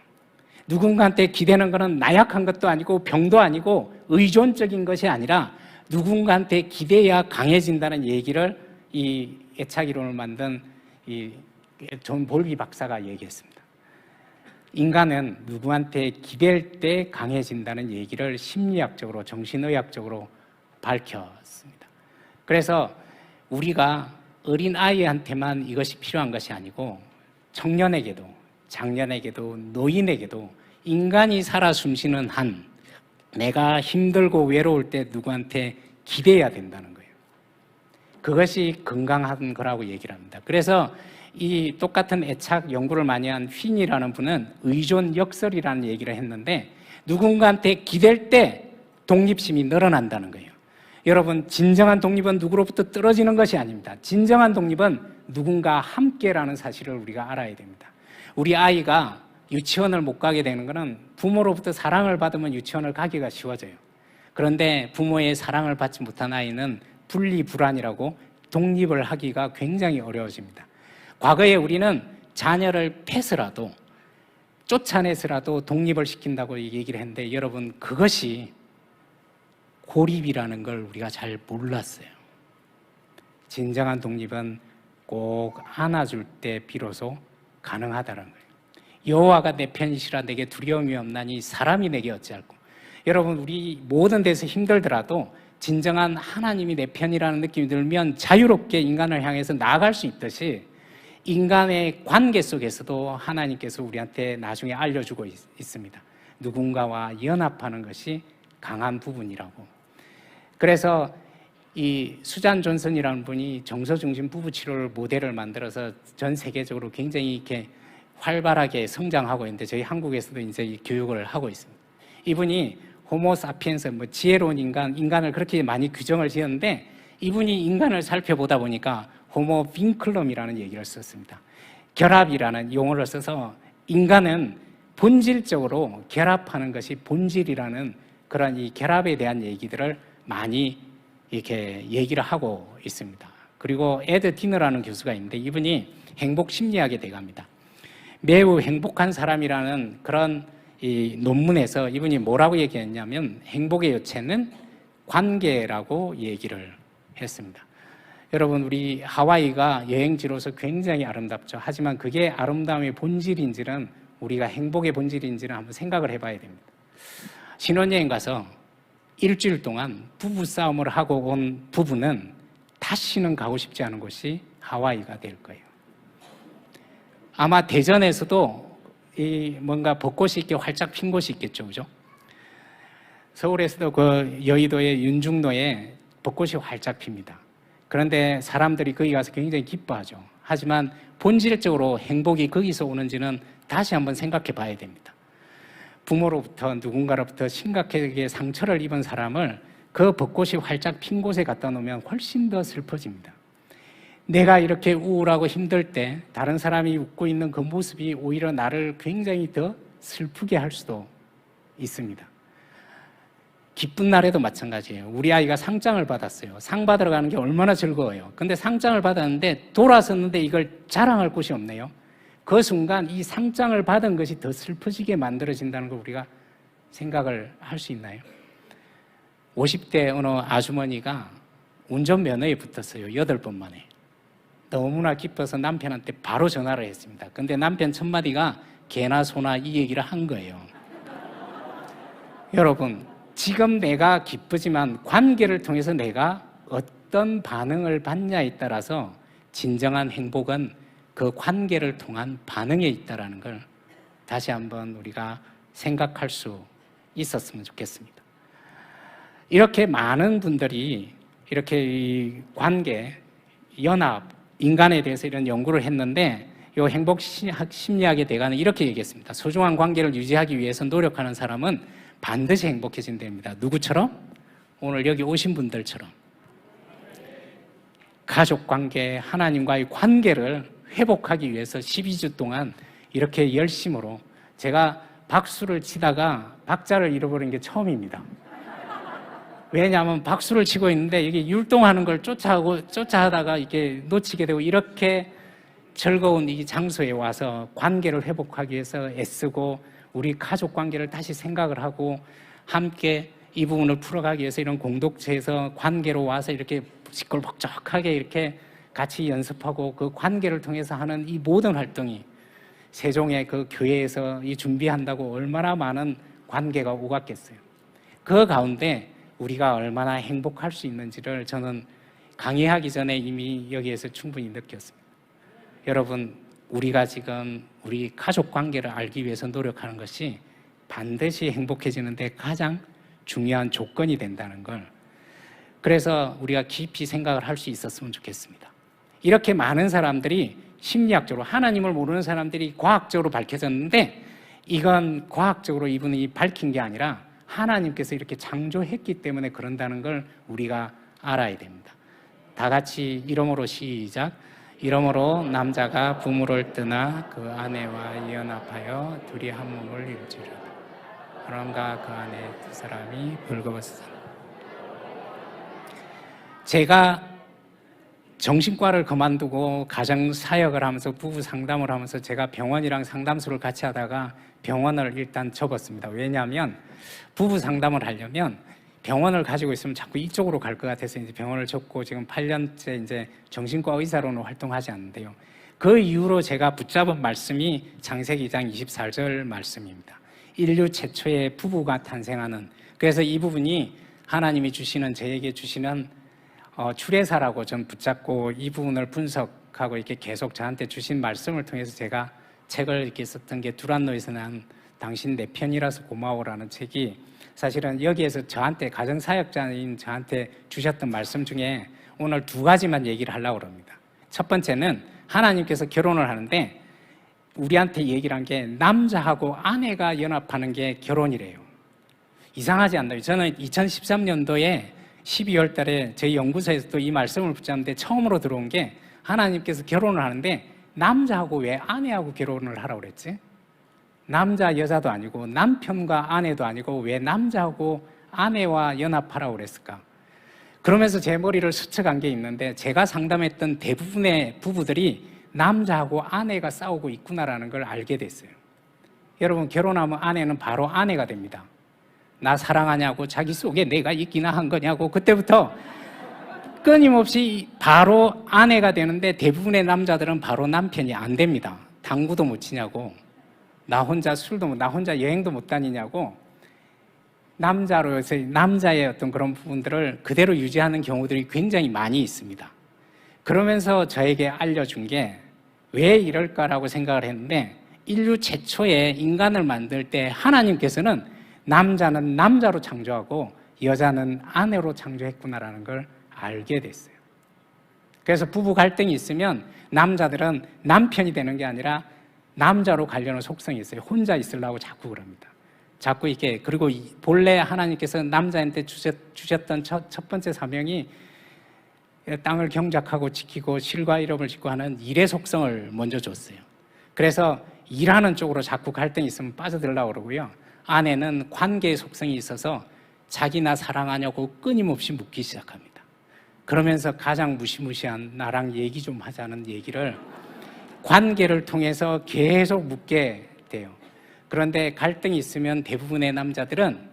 [SPEAKER 2] 누군가한테 기대는 것은 나약한 것도 아니고 병도 아니고 의존적인 것이 아니라 누군가한테 기대야 강해진다는 얘기를 이 애착이론을 만든 이 존 볼비 박사가 얘기했습니다. 인간은 누구한테 기댈 때 강해진다는 얘기를 심리학적으로, 정신의학적으로 밝혔습니다. 그래서 우리가 어린 아이한테만 이것이 필요한 것이 아니고 청년에게도, 장년에게도, 노인에게도 인간이 살아 숨쉬는 한 내가 힘들고 외로울 때 누구한테 기대야 된다는 거예요. 그것이 건강한 거라고 얘기를 합니다. 그래서 이 똑같은 애착 연구를 많이 한 휜이라는 분은 의존 역설이라는 얘기를 했는데 누군가한테 기댈 때 독립심이 늘어난다는 거예요. 여러분, 진정한 독립은 누구로부터 떨어지는 것이 아닙니다. 진정한 독립은 누군가 함께라는 사실을 우리가 알아야 됩니다. 우리 아이가 유치원을 못 가게 되는 것은 부모로부터 사랑을 받으면 유치원을 가기가 쉬워져요. 그런데 부모의 사랑을 받지 못한 아이는 분리불안이라고 독립을 하기가 굉장히 어려워집니다. 과거에 우리는 자녀를 패서라도 쫓아내서라도 독립을 시킨다고 얘기를 했는데 여러분, 그것이 고립이라는 걸 우리가 잘 몰랐어요. 진정한 독립은 꼭 안아줄 때 비로소 가능하다는 거예요. 여호와가 내 편이시라 내게 두려움이 없나니 사람이 내게 어찌할꼬. 여러분, 우리 모든 데서 힘들더라도 진정한 하나님이 내 편이라는 느낌이 들면 자유롭게 인간을 향해서 나아갈 수 있듯이 인간의 관계 속에서도 하나님께서 우리한테 나중에 알려주고 있습니다. 누군가와 연합하는 것이 강한 부분이라고. 그래서 이 수잔 존슨이라는 분이 정서중심 부부치료를 모델을 만들어서 전 세계적으로 굉장히 이렇게 활발하게 성장하고 있는데 저희 한국에서도 이제 이 교육을 하고 있습니다. 이분이 호모사피엔스, 지혜로운 인간을 그렇게 많이 규정을 지었는데 이분이 인간을 살펴보다 보니까 호모빈클럼이라는 얘기를 썼습니다. 결합이라는 용어를 써서 인간은 본질적으로 결합하는 것이 본질이라는 그런 이 결합에 대한 얘기들을 많이 이렇게 얘기를 하고 있습니다. 그리고 에드 디너라는 교수가 있는데 이분이 행복 심리학에 대가입니다. 매우 행복한 사람이라는 그런 이 논문에서 이분이 뭐라고 얘기했냐면 행복의 요체는 관계라고 얘기를 했습니다. 여러분, 우리 하와이가 여행지로서 굉장히 아름답죠. 하지만 그게 아름다움의 본질인지는, 우리가 행복의 본질인지는 한번 생각을 해봐야 됩니다. 신혼여행 가서 일주일 동안 부부싸움을 하고 온 부부는 다시는 가고 싶지 않은 곳이 하와이가 될 거예요. 아마 대전에서도 이 뭔가 벚꽃이 이렇게 활짝 핀 곳이 있겠죠, 그죠? 서울에서도 그 여의도의 윤중로에 벚꽃이 활짝 핍니다. 그런데 사람들이 거기 가서 굉장히 기뻐하죠. 하지만 본질적으로 행복이 거기서 오는지는 다시 한번 생각해 봐야 됩니다. 부모로부터 누군가로부터 심각하게 상처를 입은 사람을 그 벚꽃이 활짝 핀 곳에 갖다 놓으면 훨씬 더 슬퍼집니다. 내가 이렇게 우울하고 힘들 때 다른 사람이 웃고 있는 그 모습이 오히려 나를 굉장히 더 슬프게 할 수도 있습니다. 기쁜 날에도 마찬가지예요. 우리 아이가 상장을 받았어요. 상 받으러 가는 게 얼마나 즐거워요. 근데 상장을 받았는데 돌아섰는데 이걸 자랑할 곳이 없네요. 그 순간 이 상장을 받은 것이 더 슬퍼지게 만들어진다는 걸 우리가 생각을 할 수 있나요? 50대 어느 아주머니가 운전면허에 붙었어요. 8번 만에. 너무나 기뻐서 남편한테 바로 전화를 했습니다. 근데 남편 첫마디가 개나 소나 이 얘기를 한 거예요. 여러분, 지금 내가 기쁘지만 관계를 통해서 내가 어떤 반응을 받냐에 따라서 진정한 행복은 그 관계를 통한 반응에 있다는 걸 다시 한번 우리가 생각할 수 있었으면 좋겠습니다. 이렇게 많은 분들이 이렇게 이 관계, 연합, 인간에 대해서 이런 연구를 했는데 이 행복 심리학의 대가는 이렇게 얘기했습니다. 소중한 관계를 유지하기 위해서 노력하는 사람은 반드시 행복해진답니다. 누구처럼? 오늘 여기 오신 분들처럼. 가족 관계, 하나님과의 관계를 회복하기 위해서 12주 동안 이렇게 열심으로, 제가 박수를 치다가 박자를 잃어버린 게 처음입니다. 왜냐하면 박수를 치고 있는데 이게 율동하는 걸 쫓아하다가 이게 놓치게 되고, 이렇게 즐거운 이 장소에 와서 관계를 회복하기 위해서 애쓰고 우리 가족 관계를 다시 생각을 하고 함께 이 부분을 풀어가기 위해서 이런 공동체에서 관계로 와서 이렇게 시끌벅적하게 이렇게 같이 연습하고 그 관계를 통해서 하는 이 모든 활동이 세종의 그 교회에서 이 준비한다고 얼마나 많은 관계가 오갔겠어요. 그 가운데 우리가 얼마나 행복할 수 있는지를 저는 강의하기 전에 이미 여기에서 충분히 느꼈습니다. 여러분, 우리가 지금 우리 가족 관계를 알기 위해서 노력하는 것이 반드시 행복해지는데 가장 중요한 조건이 된다는 걸, 그래서 우리가 깊이 생각을 할 수 있었으면 좋겠습니다. 이렇게 많은 사람들이 심리학적으로, 하나님을 모르는 사람들이 과학적으로 밝혀졌는데 이건 과학적으로 이분이 밝힌 게 아니라 하나님께서 이렇게 창조했기 때문에 그런다는 걸 우리가 알아야 됩니다. 다 같이 이름으로 시작. 이러므로 남자가 부모를 떠나 그 아내와 연합하여 둘이 한 몸을 이루리라. 아론과 그 아내 두 사람이 벌거벗어 산다. 제가 정신과를 그만두고 가정 사역을 하면서 부부 상담을 하면서 제가 병원이랑 상담소를 같이 하다가 병원을 일단 접었습니다. 왜냐하면 부부 상담을 하려면 병원을 가지고 있으면 자꾸 이쪽으로 갈 것 같아서 이제 병원을 접고 지금 8년째 이제 정신과 의사로는 활동하지 않는데요. 그 이후로 제가 붙잡은 말씀이 창세기 2장 24절 말씀입니다. 인류 최초의 부부가 탄생하는, 그래서 이 부분이 하나님이 주시는, 저에게 주시는 출애사라고 전 붙잡고 이 부분을 분석하고 이렇게 계속 저한테 주신 말씀을 통해서 제가 책을 이렇게 썼던 게 두란노에서 난 당신 내 편이라서 고마워라는 책이 사실은 여기에서 저한테 가정사역자인 저한테 주셨던 말씀 중에 오늘 두 가지만 얘기를 하려고 합니다. 첫 번째는 하나님께서 결혼을 하는데 우리한테 얘기를 한 게 남자하고 아내가 연합하는 게 결혼이래요. 이상하지 않나요? 저는 2013년도에 12월 달에 저희 연구소에서 또 이 말씀을 붙잡는데 처음으로 들어온 게 하나님께서 결혼을 하는데 남자하고 왜 아내하고 결혼을 하라고 그랬지? 남자 여자도 아니고 남편과 아내도 아니고 왜 남자하고 아내와 연합하라고 그랬을까? 그러면서 제 머리를 스쳐간 게 있는데 제가 상담했던 대부분의 부부들이 남자하고 아내가 싸우고 있구나라는 걸 알게 됐어요. 여러분, 결혼하면 아내는 바로 아내가 됩니다. 나 사랑하냐고, 자기 속에 내가 있기나 한 거냐고, 그때부터 끊임없이 바로 아내가 되는데 대부분의 남자들은 바로 남편이 안 됩니다. 당구도 못 치냐고, 나 혼자 나 혼자 여행도 못 다니냐고, 남자로서 남자의 어떤 그런 부분들을 그대로 유지하는 경우들이 굉장히 많이 있습니다. 그러면서 저에게 알려준 게 왜 이럴까라고 생각을 했는데 인류 최초의 인간을 만들 때 하나님께서는 남자는 남자로 창조하고 여자는 아내로 창조했구나라는 걸 알게 됐어요. 그래서 부부 갈등이 있으면 남자들은 남편이 되는 게 아니라 남자로 가려는 속성이 있어요. 혼자 있으려고 자꾸 그럽니다. 자꾸 이렇게, 그리고 본래 하나님께서 남자한테 주셨던 첫 번째 사명이 땅을 경작하고 지키고 실과 이름을 짓고 하는 일의 속성을 먼저 줬어요. 그래서 일하는 쪽으로 자꾸 갈등이 있으면 빠져들려고 그러고요. 아내는 관계의 속성이 있어서 자기나 사랑하냐고 끊임없이 묻기 시작합니다. 그러면서 가장 무시무시한 나랑 얘기 좀 하자는 얘기를 관계를 통해서 계속 묻게 돼요. 그런데 갈등이 있으면 대부분의 남자들은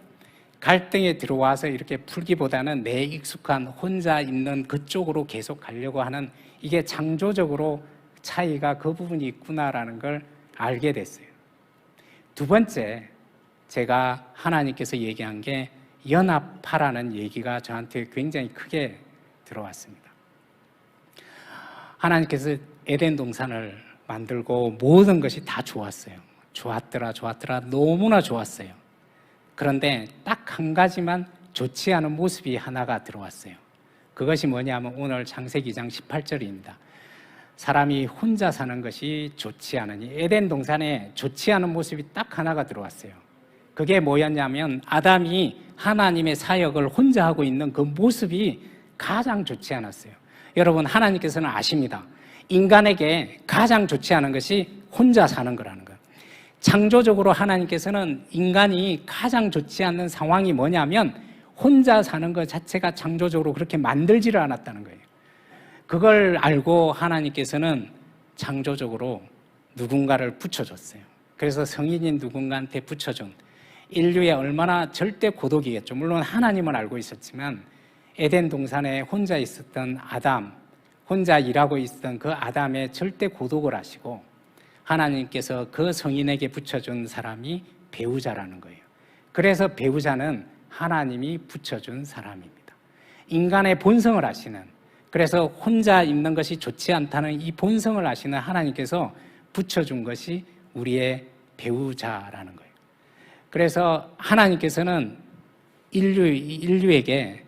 [SPEAKER 2] 갈등에 들어와서 이렇게 풀기보다는 내 익숙한 혼자 있는 그쪽으로 계속 가려고 하는, 이게 창조적으로 차이가 그 부분이 있구나라는 걸 알게 됐어요. 두 번째, 제가 하나님께서 얘기한 게 연합하라는 얘기가 저한테 굉장히 크게 들어왔습니다. 하나님께서 에덴 동산을 만들고 모든 것이 다 좋았어요. 좋았더라 너무나 좋았어요. 그런데 딱 한 가지만 좋지 않은 모습이 하나가 들어왔어요. 그것이 뭐냐면 오늘 창세기 2장 18절입니다. 사람이 혼자 사는 것이 좋지 않으니, 에덴 동산에 좋지 않은 모습이 딱 하나가 들어왔어요. 그게 뭐였냐면 아담이 하나님의 사역을 혼자 하고 있는 그 모습이 가장 좋지 않았어요. 여러분, 하나님께서는 아십니다. 인간에게 가장 좋지 않은 것이 혼자 사는 거라는 거예요. 창조적으로 하나님께서는 인간이 가장 좋지 않는 상황이 뭐냐면 혼자 사는 것 자체가 창조적으로 그렇게 만들지를 않았다는 거예요. 그걸 알고 하나님께서는 창조적으로 누군가를 붙여줬어요. 그래서 성인인 누군가한테 붙여준, 인류에 얼마나 절대 고독이겠죠. 물론 하나님은 알고 있었지만 에덴 동산에 혼자 있었던 아담, 혼자 일하고 있었던 그 아담의 절대 고독을 아시고 하나님께서 그 성인에게 붙여준 사람이 배우자라는 거예요. 그래서 배우자는 하나님이 붙여준 사람입니다. 인간의 본성을 아시는, 그래서 혼자 있는 것이 좋지 않다는 이 본성을 아시는 하나님께서 붙여준 것이 우리의 배우자라는 거예요. 그래서 하나님께서는 인류에게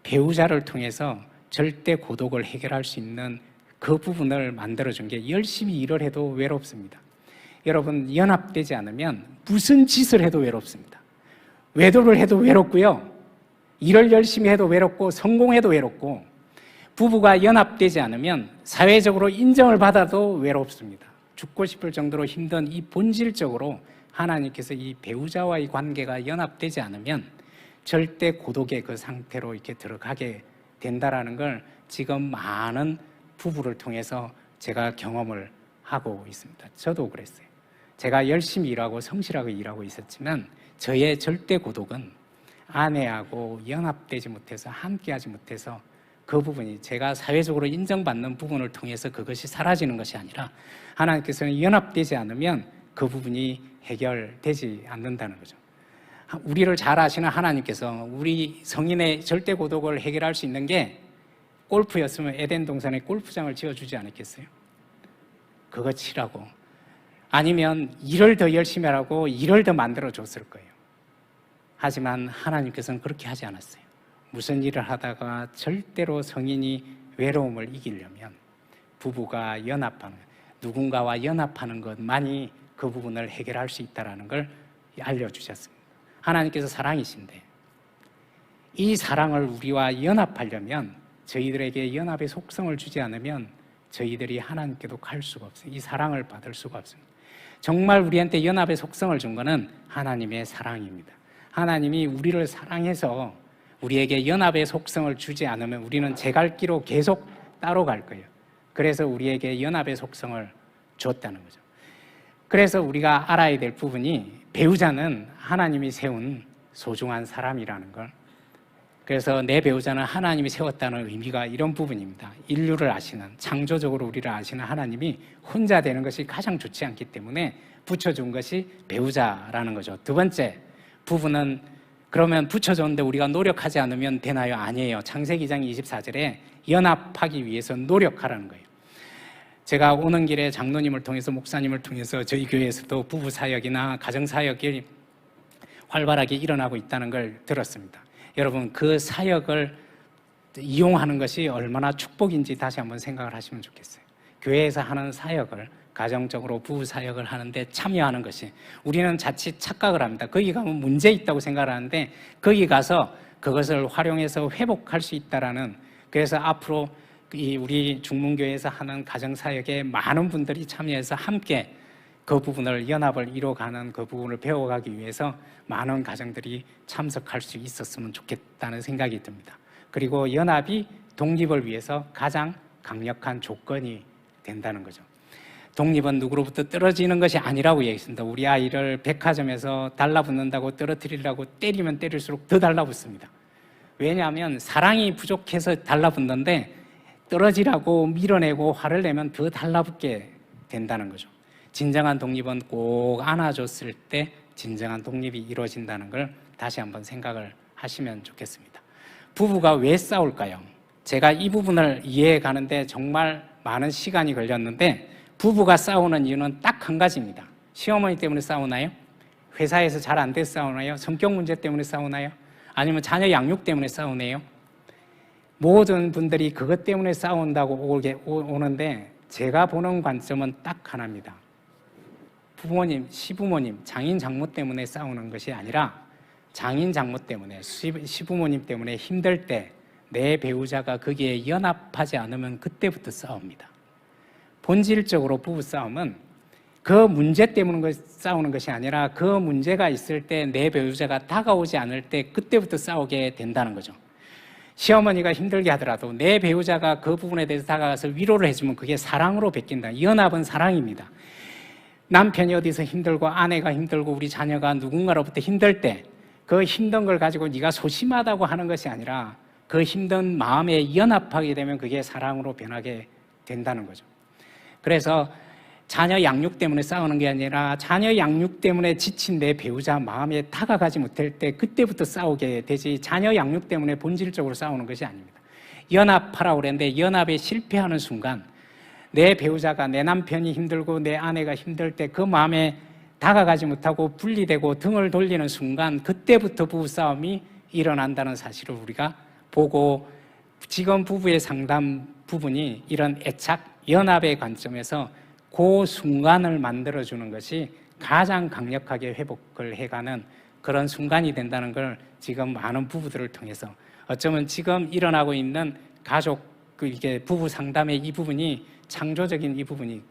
[SPEAKER 2] 배우자를 통해서 절대 고독을 해결할 수 있는 그 부분을 만들어준 게, 열심히 일을 해도 외롭습니다. 여러분, 연합되지 않으면 무슨 짓을 해도 외롭습니다. 외도를 해도 외롭고요, 일을 열심히 해도 외롭고, 성공해도 외롭고, 부부가 연합되지 않으면 사회적으로 인정을 받아도 외롭습니다. 죽고 싶을 정도로 힘든 이 본질적으로 하나님께서 이 배우자와의 관계가 연합되지 않으면 절대 고독의 그 상태로 이렇게 들어가게 된다라는 걸 지금 많은 부부를 통해서 제가 경험을 하고 있습니다. 저도 그랬어요. 제가 열심히 일하고 성실하게 일하고 있었지만 저의 절대 고독은 아내하고 연합되지 못해서 함께하지 못해서 그 부분이 제가 사회적으로 인정받는 부분을 통해서 그것이 사라지는 것이 아니라 하나님께서는 연합되지 않으면 그 부분이 해결되지 않는다는 거죠. 우리를 잘 아시는 하나님께서 우리 성인의 절대 고독을 해결할 수 있는 게 골프였으면 에덴 동산에 골프장을 지어주지 않았겠어요? 그거 치라고. 아니면 일을 더 열심히 하라고 일을 더 만들어줬을 거예요. 하지만 하나님께서는 그렇게 하지 않았어요. 무슨 일을 하다가 절대로 성인이 외로움을 이기려면 부부가 연합하는, 누군가와 연합하는 것만이 그 부분을 해결할 수 있다는 걸 알려주셨습니다. 하나님께서 사랑이신데 이 사랑을 우리와 연합하려면 저희들에게 연합의 속성을 주지 않으면 저희들이 하나님께도 갈 수가 없어요. 이 사랑을 받을 수가 없습니다. 정말 우리한테 연합의 속성을 준 것은 하나님의 사랑입니다. 하나님이 우리를 사랑해서 우리에게 연합의 속성을 주지 않으면 우리는 제 갈 길로 계속 따로 갈 거예요. 그래서 우리에게 연합의 속성을 줬다는 거죠. 그래서 우리가 알아야 될 부분이 배우자는 하나님이 세운 소중한 사람이라는 걸, 그래서 내 배우자는 하나님이 세웠다는 의미가 이런 부분입니다. 인류를 아시는, 창조적으로 우리를 아시는 하나님이 혼자 되는 것이 가장 좋지 않기 때문에 붙여준 것이 배우자라는 거죠. 두 번째, 부부는 그러면 붙여줬는데 우리가 노력하지 않으면 되나요? 아니에요. 창세기 2장 24절에 연합하기 위해서 노력하라는 거예요. 제가 오는 길에 장로님을 통해서, 목사님을 통해서 저희 교회에서도 부부 사역이나 가정 사역이 활발하게 일어나고 있다는 걸 들었습니다. 여러분, 그 사역을 이용하는 것이 얼마나 축복인지 다시 한번 생각을 하시면 좋겠어요. 교회에서 하는 사역을, 가정적으로 부부 사역을 하는데 참여하는 것이, 우리는 자칫 착각을 합니다. 거기 가면 문제 있다고 생각을 하는데 거기 가서 그것을 활용해서 회복할 수 있다라는, 그래서 앞으로 우리 중문교회에서 하는 가정사역에 많은 분들이 참여해서 함께 그 부분을, 연합을 이뤄가는 그 부분을 배워가기 위해서 많은 가정들이 참석할 수 있었으면 좋겠다는 생각이 듭니다. 그리고 연합이 독립을 위해서 가장 강력한 조건이 된다는 거죠. 독립은 누구로부터 떨어지는 것이 아니라고 얘기했습니다. 우리 아이를 백화점에서 달라붙는다고 떨어뜨리려고 때리면 때릴수록 더 달라붙습니다. 왜냐하면 사랑이 부족해서 달라붙는데 떨어지라고 밀어내고 화를 내면 더 달라붙게 된다는 거죠. 진정한 독립은 꼭 안아줬을 때 진정한 독립이 이루어진다는 걸 다시 한번 생각을 하시면 좋겠습니다. 부부가 왜 싸울까요? 제가 이 부분을 이해해 가는데 정말 많은 시간이 걸렸는데, 부부가 싸우는 이유는 딱 한 가지입니다. 시어머니 때문에 싸우나요? 회사에서 잘 안 돼서 싸우나요? 성격 문제 때문에 싸우나요? 아니면 자녀 양육 때문에 싸우나요? 모든 분들이 그것 때문에 싸운다고 오는데 제가 보는 관점은 딱 하나입니다. 부모님, 시부모님, 장인 장모 때문에 싸우는 것이 아니라 장인 장모 때문에, 시부모님 때문에 힘들 때 내 배우자가 거기에 연합하지 않으면 그때부터 싸웁니다. 본질적으로 부부싸움은 그 문제 때문에 싸우는 것이 아니라 그 문제가 있을 때 내 배우자가 다가오지 않을 때 그때부터 싸우게 된다는 거죠. 시어머니가 힘들게 하더라도 내 배우자가 그 부분에 대해서 다가가서 위로를 해주면 그게 사랑으로 바뀐다. 연합은 사랑입니다. 남편이 어디서 힘들고 아내가 힘들고 우리 자녀가 누군가로부터 힘들 때 그 힘든 걸 가지고 네가 소심하다고 하는 것이 아니라 그 힘든 마음에 연합하게 되면 그게 사랑으로 변하게 된다는 거죠. 그래서 자녀 양육 때문에 싸우는 게 아니라 자녀 양육 때문에 지친 내 배우자 마음에 다가가지 못할 때 그때부터 싸우게 되지, 자녀 양육 때문에 본질적으로 싸우는 것이 아닙니다. 연합하라고 그랬는데 연합에 실패하는 순간 내 배우자가, 내 남편이 힘들고 내 아내가 힘들 때 그 마음에 다가가지 못하고 분리되고 등을 돌리는 순간 그때부터 부부싸움이 일어난다는 사실을 우리가 보고, 지금 부부의 상담 부분이 이런 애착, 연합의 관점에서 그 순간을 만들어주는 것이 가장 강력하게 회복을 해가는 그런 순간이 된다는 걸 지금 많은 부부들을 통해서, 어쩌면 지금 일어나고 있는 가족 이게 부부 상담의 이 부분이 창조적인 이 부분이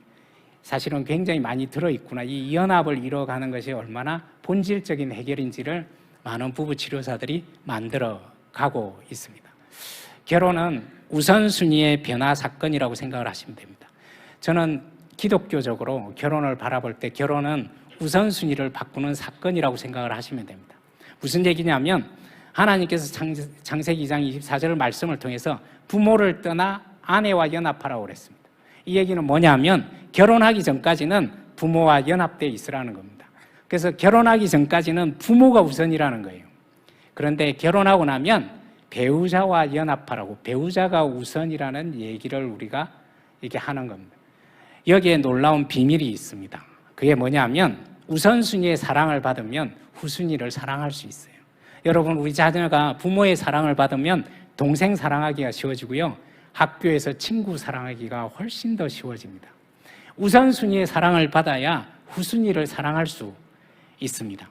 [SPEAKER 2] 사실은 굉장히 많이 들어있구나. 이 연합을 이뤄가는 것이 얼마나 본질적인 해결인지를 많은 부부 치료사들이 만들어 가고 있습니다. 결혼은 우선순위의 변화 사건이라고 생각을 하시면 됩니다. 저는 기독교적으로 결혼을 바라볼 때 결혼은 우선순위를 바꾸는 사건이라고 생각을 하시면 됩니다. 무슨 얘기냐면 하나님께서 창세기 2장 24절 말씀을 통해서 부모를 떠나 아내와 연합하라고 그랬습니다. 이 얘기는 뭐냐면 결혼하기 전까지는 부모와 연합되어 있으라는 겁니다. 그래서 결혼하기 전까지는 부모가 우선이라는 거예요. 그런데 결혼하고 나면 배우자와 연합하라고, 배우자가 우선이라는 얘기를 우리가 이렇게 하는 겁니다. 여기에 놀라운 비밀이 있습니다. 그게 뭐냐면 우선순위의 사랑을 받으면 후순위를 사랑할 수 있어요. 여러분, 우리 자녀가 부모의 사랑을 받으면 동생 사랑하기가 쉬워지고요, 학교에서 친구 사랑하기가 훨씬 더 쉬워집니다. 우선순위의 사랑을 받아야 후순위를 사랑할 수 있습니다.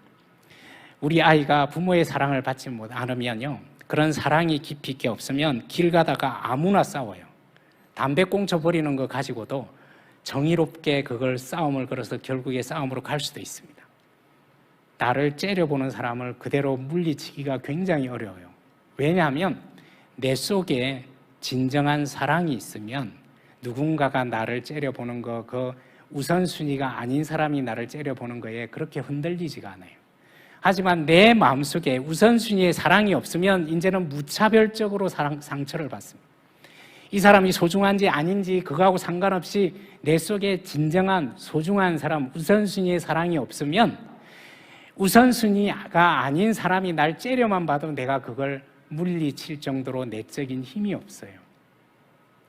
[SPEAKER 2] 우리 아이가 부모의 사랑을 받지 않으면요, 그런 사랑이 깊이 있게 없으면 길 가다가 아무나 싸워요. 담배 꽁초 버리는 거 가지고도 정의롭게 그걸 싸움을 걸어서 결국에 싸움으로 갈 수도 있습니다. 나를 째려보는 사람을 그대로 물리치기가 굉장히 어려워요. 왜냐하면 내 속에 진정한 사랑이 있으면 누군가가 나를 째려보는 거, 그 우선순위가 아닌 사람이 나를 째려보는 거에 그렇게 흔들리지가 않아요. 하지만 내 마음속에 우선순위의 사랑이 없으면 이제는 무차별적으로 상처를 받습니다. 이 사람이 소중한지 아닌지 그거하고 상관없이 내 속에 진정한 소중한 사람, 우선순위의 사랑이 없으면 우선순위가 아닌 사람이 날 째려만 봐도 내가 그걸 물리칠 정도로 내적인 힘이 없어요.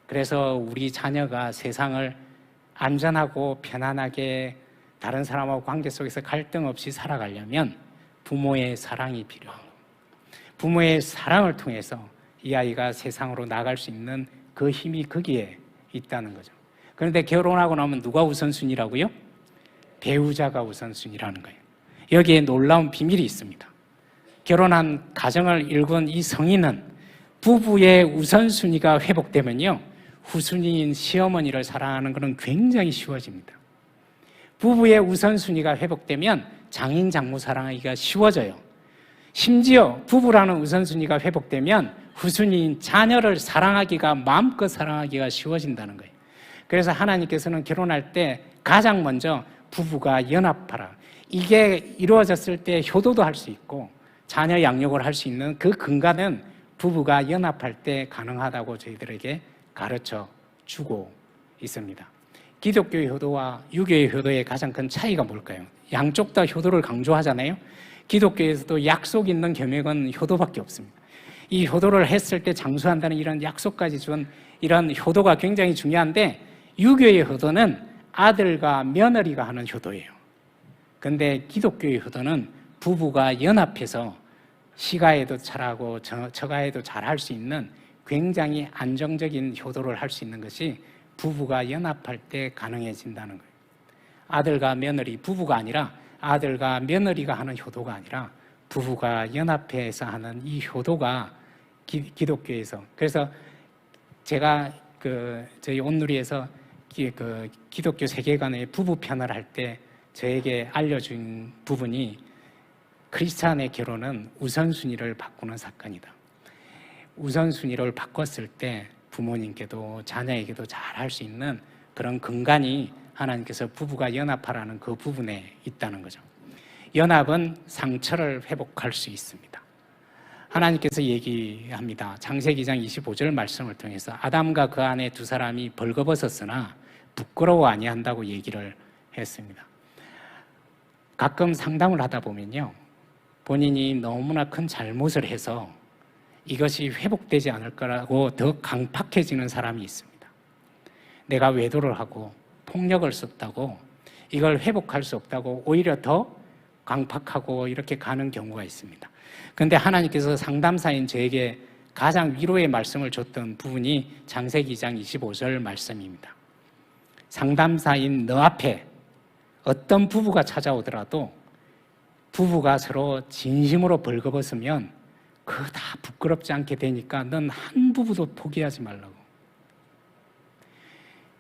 [SPEAKER 2] 그래서 우리 자녀가 세상을 안전하고 편안하게 다른 사람하고 관계 속에서 갈등 없이 살아가려면 부모의 사랑이 필요합니다. 부모의 사랑을 통해서 이 아이가 세상으로 나갈 수 있는 그 힘이 거기에 있다는 거죠. 그런데 결혼하고 나면 누가 우선순위라고요? 배우자가 우선순위라는 거예요. 여기에 놀라운 비밀이 있습니다. 결혼한 가정을 일군 이 성인은 부부의 우선순위가 회복되면요, 후순위인 시어머니를 사랑하는 것은 굉장히 쉬워집니다. 부부의 우선순위가 회복되면 장인 장모 사랑하기가 쉬워져요. 심지어 부부라는 우선순위가 회복되면 후순위인 자녀를 사랑하기가, 마음껏 사랑하기가 쉬워진다는 거예요. 그래서 하나님께서는 결혼할 때 가장 먼저 부부가 연합하라, 이게 이루어졌을 때 효도도 할 수 있고 자녀 양육을 할 수 있는 그 근간은 부부가 연합할 때 가능하다고 저희들에게 가르쳐 주고 있습니다. 기독교의 효도와 유교의 효도의 가장 큰 차이가 뭘까요? 양쪽 다 효도를 강조하잖아요. 기독교에서도 약속 있는 겸역은 효도밖에 없습니다. 이 효도를 했을 때 장수한다는 이런 약속까지 준 이런 효도가 굉장히 중요한데, 유교의 효도는 아들과 며느리가 하는 효도예요. 근데 기독교의 효도는 부부가 연합해서 시가에도 잘하고 처가에도 잘할 수 있는 굉장히 안정적인 효도를 할 수 있는 것이 부부가 연합할 때 가능해진다는 거예요. 아들과 며느리, 부부가 아니라 아들과 며느리가 하는 효도가 아니라 부부가 연합해서 하는 이 효도가 기독교에서, 그래서 제가 저희 온누리에서 기독교 세계관의 부부 편을 할 때 저에게 알려준 부분이, 크리스찬의 결혼은 우선순위를 바꾸는 사건이다. 우선순위를 바꿨을 때 부모님께도 자녀에게도 잘할 수 있는 그런 근간이 하나님께서 부부가 연합하라는 그 부분에 있다는 거죠. 연합은 상처를 회복할 수 있습니다. 하나님께서 얘기합니다. 창세기 2장 25절 말씀을 통해서 아담과 그 아내 두 사람이 벌거벗었으나 부끄러워 아니한다고 얘기를 했습니다. 가끔 상담을 하다 보면요, 본인이 너무나 큰 잘못을 해서 이것이 회복되지 않을 거라고 더 강팍해지는 사람이 있습니다. 내가 외도를 하고 폭력을 썼다고 이걸 회복할 수 없다고 오히려 더 강팍하고 이렇게 가는 경우가 있습니다. 그런데 하나님께서 상담사인 저에게 가장 위로의 말씀을 줬던 부분이 창세기 2장 25절 말씀입니다. 상담사인 너 앞에 어떤 부부가 찾아오더라도 부부가 서로 진심으로 벌거벗으면 그거 다 부끄럽지 않게 되니까 넌 한 부부도 포기하지 말라고.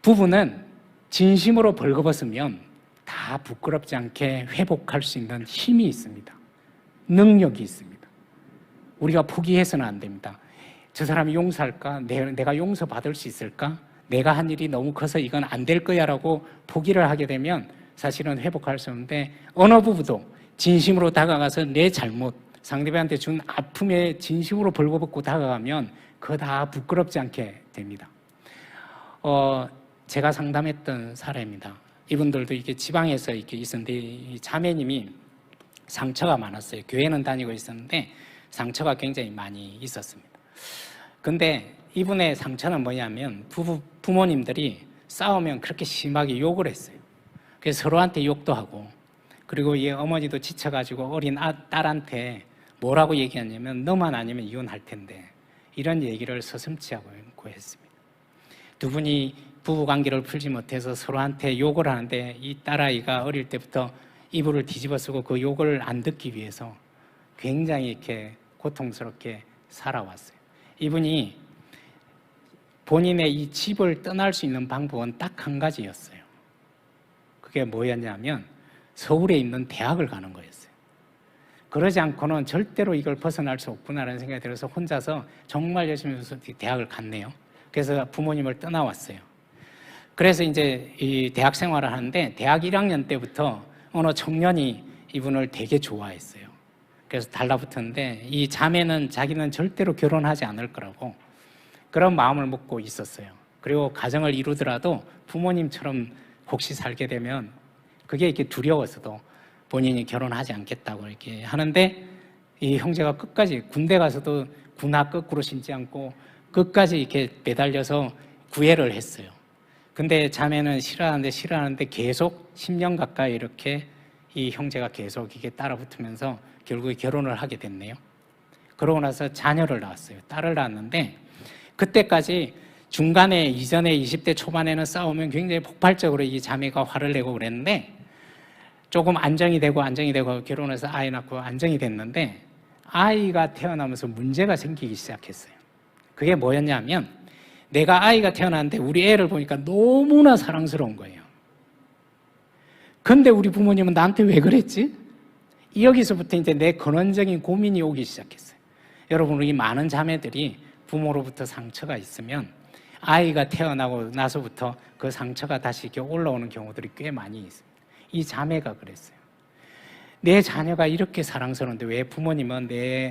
[SPEAKER 2] 부부는 진심으로 벌거벗으면 다 부끄럽지 않게 회복할 수 있는 힘이 있습니다. 능력이 있습니다. 우리가 포기해서는 안 됩니다. 저 사람이 용서할까? 내가 용서받을 수 있을까? 내가 한 일이 너무 커서 이건 안 될 거야 라고 포기를 하게 되면 사실은 회복할 수 없는데, 어느 부부도 진심으로 다가가서 내 잘못, 상대방한테 준 아픔에 진심으로 벌거벗고 다가가면 그거 다 부끄럽지 않게 됩니다. 제가 상담했던 사례입니다. 이분들도 이게 지방에서 이렇게 있었는데, 이 자매님이 상처가 많았어요. 교회는 다니고 있었는데 상처가 굉장히 많이 있었습니다. 근데 이분의 상처는 뭐냐면, 부모님들이 싸우면 그렇게 심하게 욕을 했어요. 그래서 서로한테 욕도 하고, 그리고 이 어머니도 지쳐가지고 어린 딸한테 뭐라고 얘기하냐면, 너만 아니면 이혼할 텐데, 이런 얘기를 서슴지 않고 했습니다. 두 분이 부부관계를 풀지 못해서 서로한테 욕을 하는데, 이 딸아이가 어릴 때부터 이불을 뒤집어 쓰고 그 욕을 안 듣기 위해서 굉장히 이렇게 고통스럽게 살아왔어요. 이분이 본인의 이 집을 떠날 수 있는 방법은 딱 한 가지였어요. 그게 뭐였냐면 서울에 있는 대학을 가는 거였어요. 그러지 않고는 절대로 이걸 벗어날 수 없구나라는 생각이 들어서 혼자서 정말 열심히 해서 대학을 갔네요. 그래서 부모님을 떠나왔어요. 그래서 이제 이 대학 생활을 하는데, 대학 1학년 때부터 어느 청년이 이분을 되게 좋아했어요. 그래서 달라붙었는데, 이 자매는 자기는 절대로 결혼하지 않을 거라고 그런 마음을 먹고 있었어요. 그리고 가정을 이루더라도 부모님처럼 혹시 살게 되면 그게 이렇게 두려워서도 본인이 결혼하지 않겠다고 이렇게 하는데, 이 형제가 끝까지 군대 가서도 군화 거꾸로 신지 않고 끝까지 이렇게 매달려서 구애를 했어요. 근데 자매는 싫어하는데 계속 10년 가까이 이렇게 이 형제가 계속 이게 따라붙으면서 결국에 결혼을 하게 됐네요. 그러고 나서 자녀를 낳았어요. 딸을 낳았는데, 그때까지 중간에 이전에 20대 초반에는 싸우면 굉장히 폭발적으로 이 자매가 화를 내고 그랬는데, 조금 안정이 되고 결혼해서 아이 낳고 안정이 됐는데, 아이가 태어나면서 문제가 생기기 시작했어요. 그게 뭐였냐면, 내가 아이가 태어났는데 우리 애를 보니까 너무나 사랑스러운 거예요. 근데 우리 부모님은 나한테 왜 그랬지? 여기서부터 이제 내 근원적인 고민이 오기 시작했어요. 여러분, 우리 많은 자매들이 부모로부터 상처가 있으면 아이가 태어나고 나서부터 그 상처가 다시 이렇게 올라오는 경우들이 꽤 많이 있습니다. 이 자매가 그랬어요. 내 자녀가 이렇게 사랑스러운데 왜 부모님은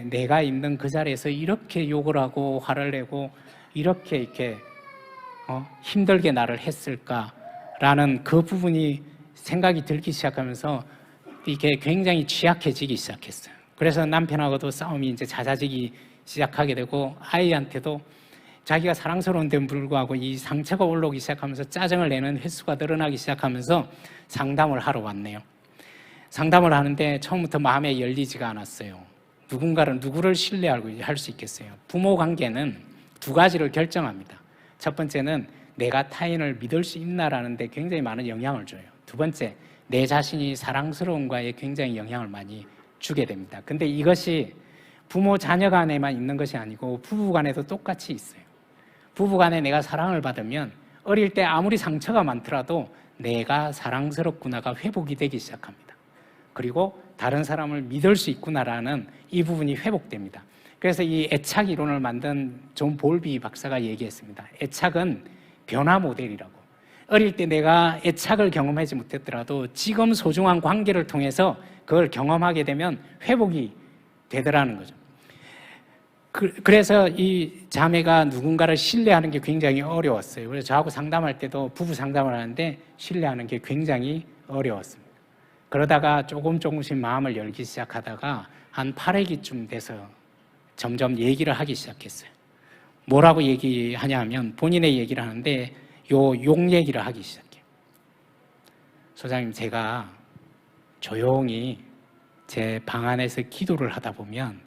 [SPEAKER 2] 내가 있는 그 자리에서 이렇게 욕을 하고 화를 내고 이렇게 힘들게 나를 했을까라는 그 부분이 생각이 들기 시작하면서 이게 굉장히 취약해지기 시작했어요. 그래서 남편하고도 싸움이 이제 잦아지기 시작하게 되고, 아이한테도 자기가 사랑스러운데 불구하고 이 상처가 올라오기 시작하면서 짜증을 내는 횟수가 늘어나기 시작하면서 상담을 하러 왔네요. 상담을 하는데 처음부터 마음에 열리지가 않았어요. 누구를 신뢰하고 할 수 있겠어요? 부모 관계는 두 가지를 결정합니다. 첫 번째는 내가 타인을 믿을 수 있나라는 데 굉장히 많은 영향을 줘요. 두 번째, 내 자신이 사랑스러운가에 굉장히 영향을 많이 주게 됩니다. 근데 이것이 부모 자녀 간에만 있는 것이 아니고 부부 간에도 똑같이 있어요. 부부 간에 내가 사랑을 받으면 어릴 때 아무리 상처가 많더라도 내가 사랑스럽구나가 회복이 되기 시작합니다. 그리고 다른 사람을 믿을 수 있구나라는 이 부분이 회복됩니다. 그래서 이 애착 이론을 만든 존 볼비 박사가 얘기했습니다. 애착은 변화 모델이라고. 어릴 때 내가 애착을 경험하지 못했더라도 지금 소중한 관계를 통해서 그걸 경험하게 되면 회복이 되더라는 거죠. 그래서 이 자매가 누군가를 신뢰하는 게 굉장히 어려웠어요. 그래서 저하고 상담할 때도 부부 상담을 하는데 신뢰하는 게 굉장히 어려웠습니다. 그러다가 조금씩 마음을 열기 시작하다가 한 8회기쯤 돼서 점점 얘기를 하기 시작했어요. 뭐라고 얘기하냐 하면 본인의 얘기를 하는데 욕 얘기를 하기 시작해요. 소장님, 제가 조용히 제 방 안에서 기도를 하다 보면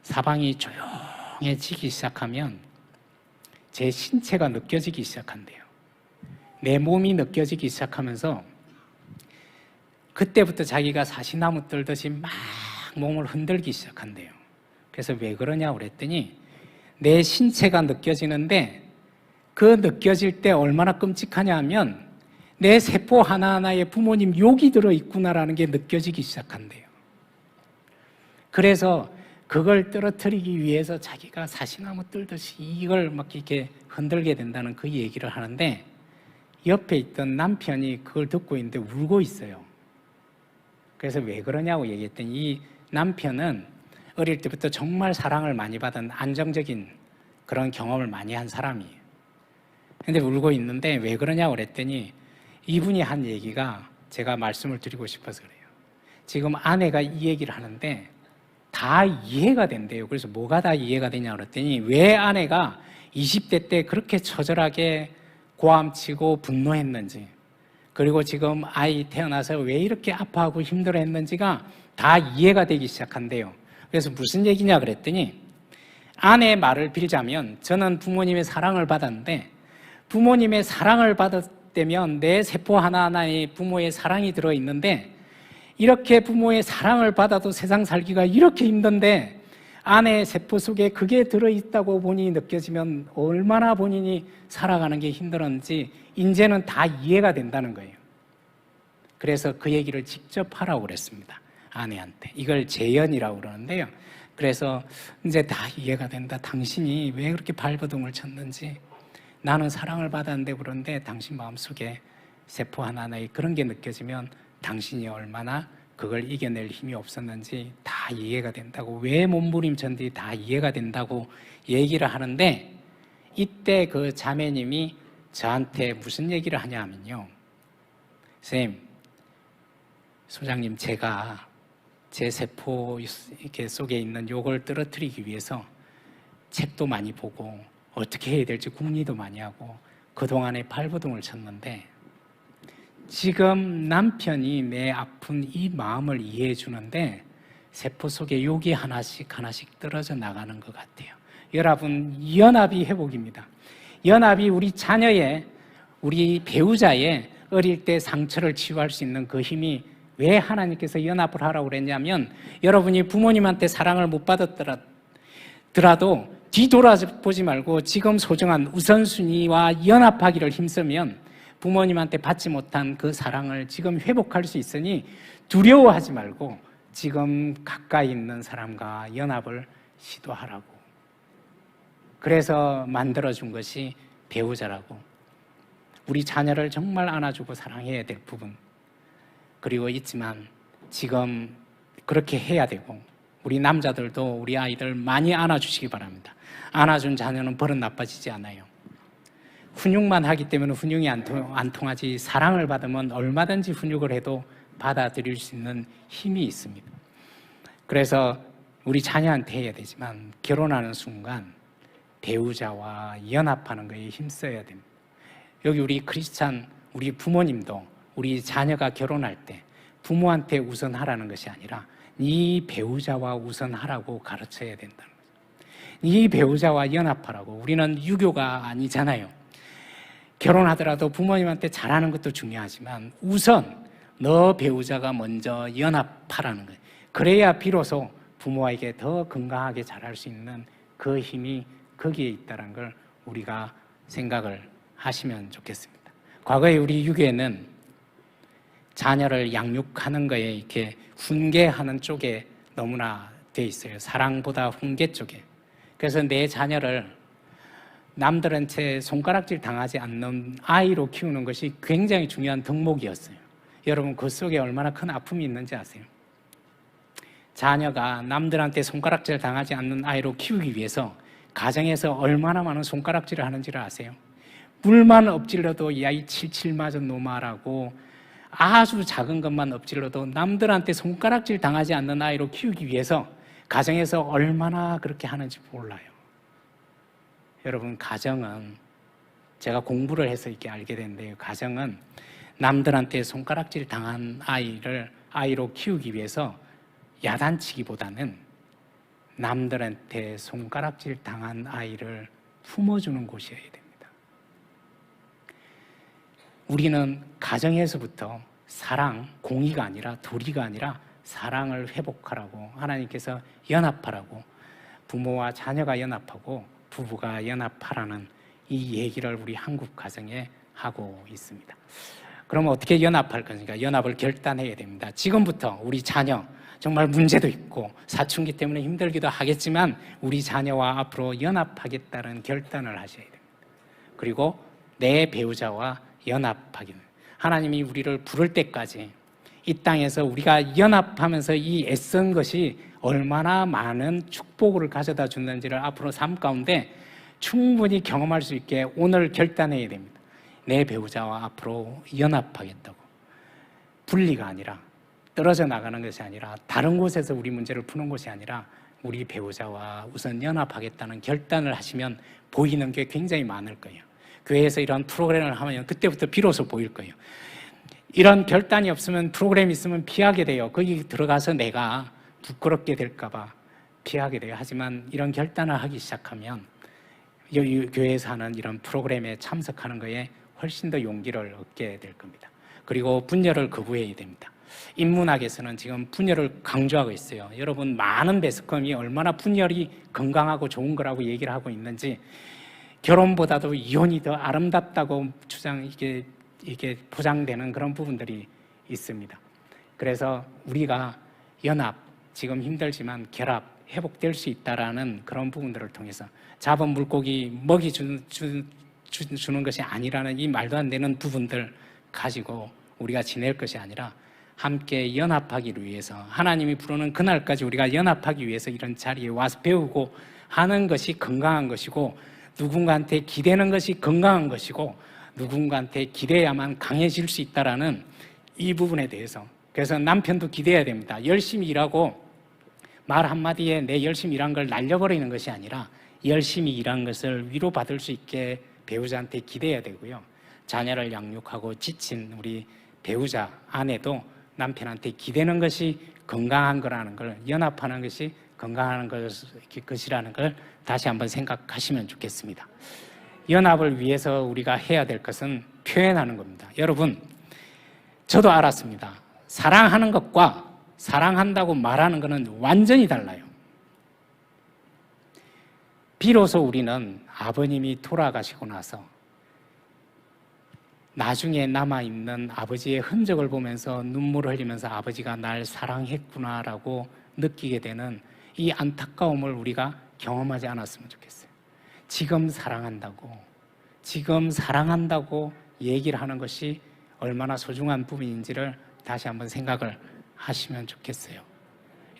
[SPEAKER 2] 사방이 조용해지기 시작하면 제 신체가 느껴지기 시작한대요. 내 몸이 느껴지기 시작하면서 그때부터 자기가 사시나무 떨듯이 막 몸을 흔들기 시작한대요. 그래서 왜 그러냐고 그랬더니 내 신체가 느껴지는데 그 느껴질 때 얼마나 끔찍하냐 하면 내 세포 하나하나에 부모님 욕이 들어있구나라는 게 느껴지기 시작한대요. 그래서 그걸 떨어뜨리기 위해서 자기가 사시나무 뜰듯이 이걸 막 이렇게 흔들게 된다는 그 얘기를 하는데 옆에 있던 남편이 그걸 듣고 있는데 울고 있어요. 그래서 왜 그러냐고 얘기했더니 이 남편은 어릴 때부터 정말 사랑을 많이 받은 안정적인 그런 경험을 많이 한 사람이에요. 근데 울고 있는데 왜 그러냐고 그랬더니 이분이 한 얘기가 제가 말씀을 드리고 싶어서 그래요. 지금 아내가 이 얘기를 하는데 다 이해가 된대요. 그래서 뭐가 다 이해가 되냐 그랬더니 왜 아내가 20대 때 그렇게 처절하게 고함치고 분노했는지, 그리고 지금 아이 태어나서 왜 이렇게 아파하고 힘들어했는지가 다 이해가 되기 시작한대요. 그래서 무슨 얘기냐 그랬더니 아내의 말을 빌자면 저는 부모님의 사랑을 받았는데 부모님의 사랑을 받았다면 내 세포 하나하나에 부모의 사랑이 들어있는데 이렇게 부모의 사랑을 받아도 세상 살기가 이렇게 힘든데 아내의 세포 속에 그게 들어있다고 본인이 느껴지면 얼마나 본인이 살아가는 게 힘들었는지 이제는 다 이해가 된다는 거예요. 그래서 그 얘기를 직접 하라고 그랬습니다. 아내한테. 이걸 재연이라고 그러는데요. 그래서 이제 다 이해가 된다. 당신이 왜 그렇게 발버둥을 쳤는지, 나는 사랑을 받았는데 그런데 당신 마음속에 세포 하나하나에 그런 게 느껴지면 당신이 얼마나 그걸 이겨낼 힘이 없었는지 다 이해가 된다고, 왜 몸부림쳤는지 다 이해가 된다고 얘기를 하는데, 이때 그 자매님이 저한테 무슨 얘기를 하냐 하면요, 선생님, 소장님, 제가 제 세포 이렇게 속에 있는 요걸 떨어뜨리기 위해서 책도 많이 보고 어떻게 해야 될지 궁리도 많이 하고 그동안에 발버둥을 쳤는데 지금 남편이 내 아픈 이 마음을 이해해 주는데 세포 속에 욕이 하나씩 떨어져 나가는 것 같아요. 여러분, 연합이 회복입니다. 연합이 우리 자녀의, 우리 배우자의 어릴 때 상처를 치유할 수 있는 그 힘이, 왜 하나님께서 연합을 하라고 그랬냐면 여러분이 부모님한테 사랑을 못 받았더라도 뒤돌아보지 말고 지금 소중한 우선순위와 연합하기를 힘쓰면 부모님한테 받지 못한 그 사랑을 지금 회복할 수 있으니 두려워하지 말고 지금 가까이 있는 사람과 연합을 시도하라고. 그래서 만들어준 것이 배우자라고. 우리 자녀를 정말 안아주고 사랑해야 될 부분, 그리고 있지만 지금 그렇게 해야 되고, 우리 남자들도 우리 아이들 많이 안아주시기 바랍니다. 안아준 자녀는 버릇 나빠지지 않아요. 훈육만 하기 때문에 훈육이 안 통하지, 사랑을 받으면 얼마든지 훈육을 해도 받아들일 수 있는 힘이 있습니다. 그래서 우리 자녀한테 해야 되지만 결혼하는 순간 배우자와 연합하는 거에 힘써야 됩니다. 여기 우리 크리스찬, 우리 부모님도 우리 자녀가 결혼할 때 부모한테 우선하라는 것이 아니라 네 배우자와 우선하라고 가르쳐야 된다는 거죠. 네 배우자와 연합하라고. 우리는 유교가 아니잖아요. 결혼하더라도 부모님한테 잘하는 것도 중요하지만 우선 너 배우자가 먼저 연합하라는 거예요. 그래야 비로소 부모에게 더 건강하게 잘할 수 있는 그 힘이 거기에 있다는 걸 우리가 생각을 하시면 좋겠습니다. 과거에 우리 유교에는 자녀를 양육하는 거에 이렇게 훈계하는 쪽에 너무나 돼 있어요. 사랑보다 훈계 쪽에. 그래서 내 자녀를 남들한테 손가락질 당하지 않는 아이로 키우는 것이 굉장히 중요한 덕목이었어요. 여러분, 그 속에 얼마나 큰 아픔이 있는지 아세요? 자녀가 남들한테 손가락질 당하지 않는 아이로 키우기 위해서 가정에서 얼마나 많은 손가락질을 하는지를 아세요? 물만 엎질러도 야 이 칠칠 맞은 놈아라고, 아주 작은 것만 엎질러도 남들한테 손가락질 당하지 않는 아이로 키우기 위해서 가정에서 얼마나 그렇게 하는지 몰라요. 여러분, 가정은, 제가 공부를 해서 이렇게 알게 됐는데요, 가정은 남들한테 손가락질 당한 아이로 키우기 위해서 야단치기보다는 남들한테 손가락질 당한 아이를 품어주는 곳이어야 됩니다. 우리는 가정에서부터 사랑, 공의가 아니라 도리가 아니라 사랑을 회복하라고, 하나님께서 연합하라고, 부모와 자녀가 연합하고 부부가 연합하라는 이 얘기를 우리 한국 가정에 하고 있습니다. 그러면 어떻게 연합할 것인가? 연합을 결단해야 됩니다. 지금부터 우리 자녀, 정말 문제도 있고 사춘기 때문에 힘들기도 하겠지만 우리 자녀와 앞으로 연합하겠다는 결단을 하셔야 됩니다. 그리고 내 배우자와 연합하기는, 하나님이 우리를 부를 때까지 이 땅에서 우리가 연합하면서 이 애쓴 것이 얼마나 많은 축복을 가져다 줬는지를 앞으로 삶 가운데 충분히 경험할 수 있게 오늘 결단해야 됩니다. 내 배우자와 앞으로 연합하겠다고. 분리가 아니라, 떨어져 나가는 것이 아니라, 다른 곳에서 우리 문제를 푸는 것이 아니라 우리 배우자와 우선 연합하겠다는 결단을 하시면 보이는 게 굉장히 많을 거예요. 교회에서 이런 프로그램을 하면 그때부터 비로소 보일 거예요. 이런 결단이 없으면, 프로그램이 있으면 피하게 돼요. 거기 들어가서 내가 부끄럽게 될까 봐 피하게 돼요. 하지만 이런 결단을 하기 시작하면 교회에서 하는 이런 프로그램에 참석하는 거에 훨씬 더 용기를 얻게 될 겁니다. 그리고 분열을 거부해야 됩니다. 인문학에서는 지금 분열을 강조하고 있어요. 여러분, 많은 매스컴이 얼마나 분열이 건강하고 좋은 거라고 얘기를 하고 있는지, 결혼보다도 이혼이 더 아름답다고 이게 포장되는 그런 부분들이 있습니다. 그래서 우리가 연합, 지금 힘들지만 결합, 회복될 수 있다라는 그런 부분들을 통해서 잡은 물고기 먹이 주는 것이 아니라는 이 말도 안 되는 부분들 가지고 우리가 지낼 것이 아니라 함께 연합하기를 위해서, 하나님이 부르는 그날까지 우리가 연합하기 위해서 이런 자리에 와서 배우고 하는 것이 건강한 것이고, 누군가한테 기대는 것이 건강한 것이고, 누군가한테 기대야만 강해질 수 있다라는 이 부분에 대해서, 그래서 남편도 기대해야 됩니다. 열심히 일하고 말 한마디에 내 열심히 일한 걸 날려버리는 것이 아니라 열심히 일한 것을 위로받을 수 있게 배우자한테 기대해야 되고요. 자녀를 양육하고 지친 우리 배우자, 아내도 남편한테 기대는 것이 건강한 거라는 걸, 연합하는 것이 건강한 것이라는 걸 다시 한번 생각하시면 좋겠습니다. 연합을 위해서 우리가 해야 될 것은 표현하는 겁니다. 여러분, 저도 알았습니다. 사랑하는 것과 사랑한다고 말하는 것은 완전히 달라요. 비로소 우리는 아버님이 돌아가시고 나서 나중에 남아있는 아버지의 흔적을 보면서 눈물을 흘리면서 아버지가 날 사랑했구나라고 느끼게 되는 이 안타까움을 우리가 경험하지 않았으면 좋겠어요. 지금 사랑한다고 얘기를 하는 것이 얼마나 소중한 부분인지를 다시 한번 생각을 하시면 좋겠어요.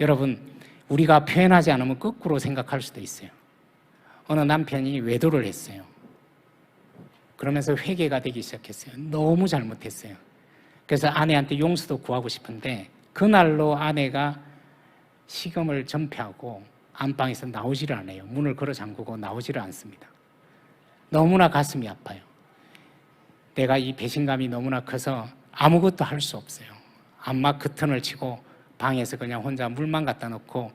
[SPEAKER 2] 여러분, 우리가 표현하지 않으면 거꾸로 생각할 수도 있어요. 어느 남편이 외도를 했어요. 그러면서 회개가 되기 시작했어요. 너무 잘못했어요. 그래서 아내한테 용서도 구하고 싶은데 그날로 아내가 식음을 전폐하고 안방에서 나오지를 않아요. 문을 걸어 잠그고 나오지를 않습니다. 너무나 가슴이 아파요. 내가 이 배신감이 너무나 커서 아무것도 할 수 없어요. 안마 커튼을 치고 방에서 그냥 혼자 물만 갖다 놓고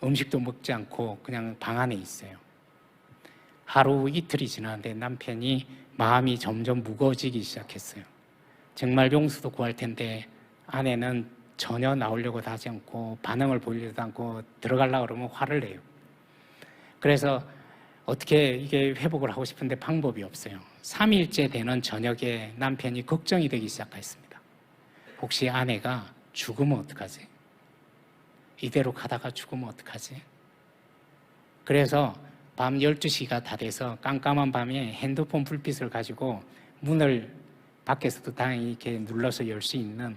[SPEAKER 2] 음식도 먹지 않고 그냥 방 안에 있어요. 하루 이틀이 지났는데 남편이 마음이 점점 무거워지기 시작했어요. 정말 용서도 구할 텐데 아내는 전혀 나오려고 하지 않고 반응을 보이려도 않고 들어가려고 그러면 화를 내요. 그래서 어떻게 이게 회복을 하고 싶은데 방법이 없어요. 3일째 되는 저녁에 남편이 걱정이 되기 시작했습니다. 혹시 아내가 죽으면 어떡하지? 이대로 가다가 죽으면 어떡하지? 그래서 밤 12시가 다 돼서 깜깜한 밤에 핸드폰 불빛을 가지고 문을 밖에서도 다행히 이렇게 눌러서 열 수 있는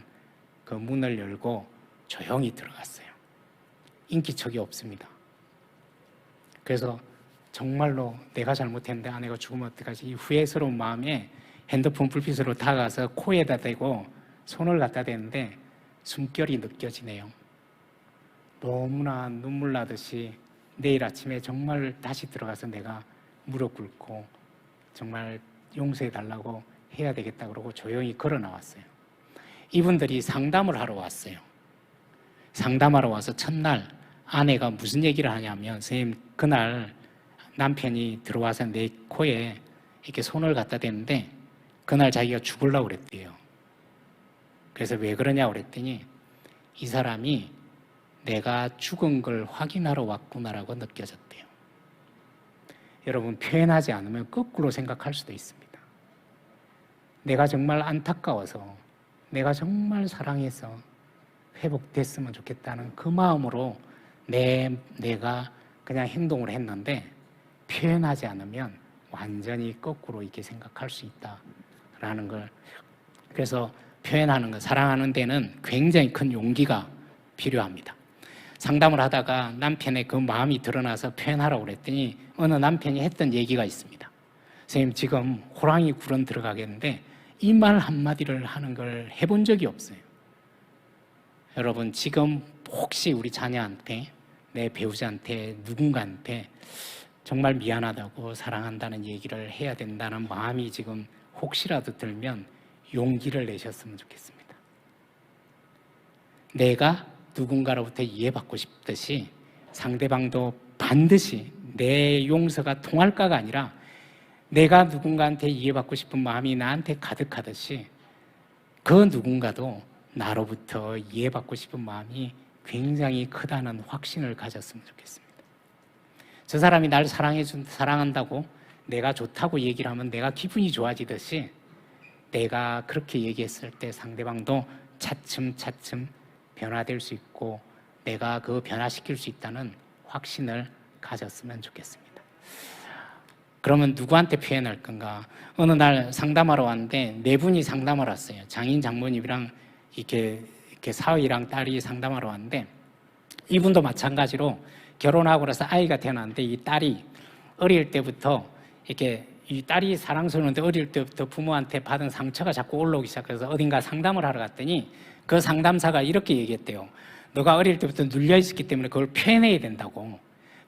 [SPEAKER 2] 그 문을 열고 조용히 들어갔어요. 인기척이 없습니다. 그래서 정말로 내가 잘못했는데 아내가 죽으면 어떡하지? 이 후회스러운 마음에 핸드폰 불빛으로 다가가서 코에다 대고 손을 갖다 대는데 숨결이 느껴지네요. 너무나 눈물 나듯이 내일 아침에 정말 다시 들어가서 내가 무릎 꿇고 정말 용서해 달라고 해야 되겠다 그러고 조용히 걸어 나왔어요. 이분들이 상담을 하러 왔어요. 상담하러 와서 첫날 아내가 무슨 얘기를 하냐면, 선생님, 그날 남편이 들어와서 내 코에 이렇게 손을 갖다 대는데 그날 자기가 죽으려고 그랬대요. 그래서 왜 그러냐고 그랬더니 이 사람이 내가 죽은 걸 확인하러 왔구나라고 느껴졌대요. 여러분 표현하지 않으면 거꾸로 생각할 수도 있습니다. 내가 정말 안타까워서, 내가 정말 사랑해서 회복됐으면 좋겠다는 그 마음으로 내가 그냥 행동을 했는데 표현하지 않으면 완전히 거꾸로 이렇게 생각할 수 있다라는 걸. 그래서 표현하는 것, 사랑하는 데는 굉장히 큰 용기가 필요합니다. 상담을 하다가 남편의 그 마음이 드러나서 표현하라고 그랬더니 어느 남편이 했던 얘기가 있습니다. 선생님, 지금 호랑이 굴은 들어가겠는데 이 말 한마디를 하는 걸 해본 적이 없어요. 여러분, 지금 혹시 우리 자녀한테, 내 배우자한테, 누군가한테 정말 미안하다고 사랑한다는 얘기를 해야 된다는 마음이 지금 혹시라도 들면 용기를 내셨으면 좋겠습니다. 내가 누군가로부터 이해받고 싶듯이 상대방도 반드시 내 용서가 통할까가 아니라 내가 누군가한테 이해받고 싶은 마음이 나한테 가득하듯이 그 누군가도 나로부터 이해받고 싶은 마음이 굉장히 크다는 확신을 가졌으면 좋겠습니다. 저 사람이 날 사랑한다고 내가 좋다고 얘기를 하면 내가 기분이 좋아지듯이 내가 그렇게 얘기했을 때 상대방도 차츰차츰 변화될 수 있고 내가 그거 변화시킬 수 있다는 확신을 가졌으면 좋겠습니다. 그러면 누구한테 표현할 건가? 어느 날 상담하러 왔는데 네 분이 상담하러 왔어요. 장인 장모님이랑 이렇게 사위랑 딸이 상담하러 왔는데 이분도 마찬가지로 결혼하고 나서 아이가 태어났는데 이 딸이 어릴 때부터 이렇게 이 딸이 사랑스러운데 어릴 때부터 부모한테 받은 상처가 자꾸 올라오기 시작해서 어딘가 상담을 하러 갔더니 그 상담사가 이렇게 얘기했대요. 너가 어릴 때부터 눌려 있었기 때문에 그걸 표현해야 된다고.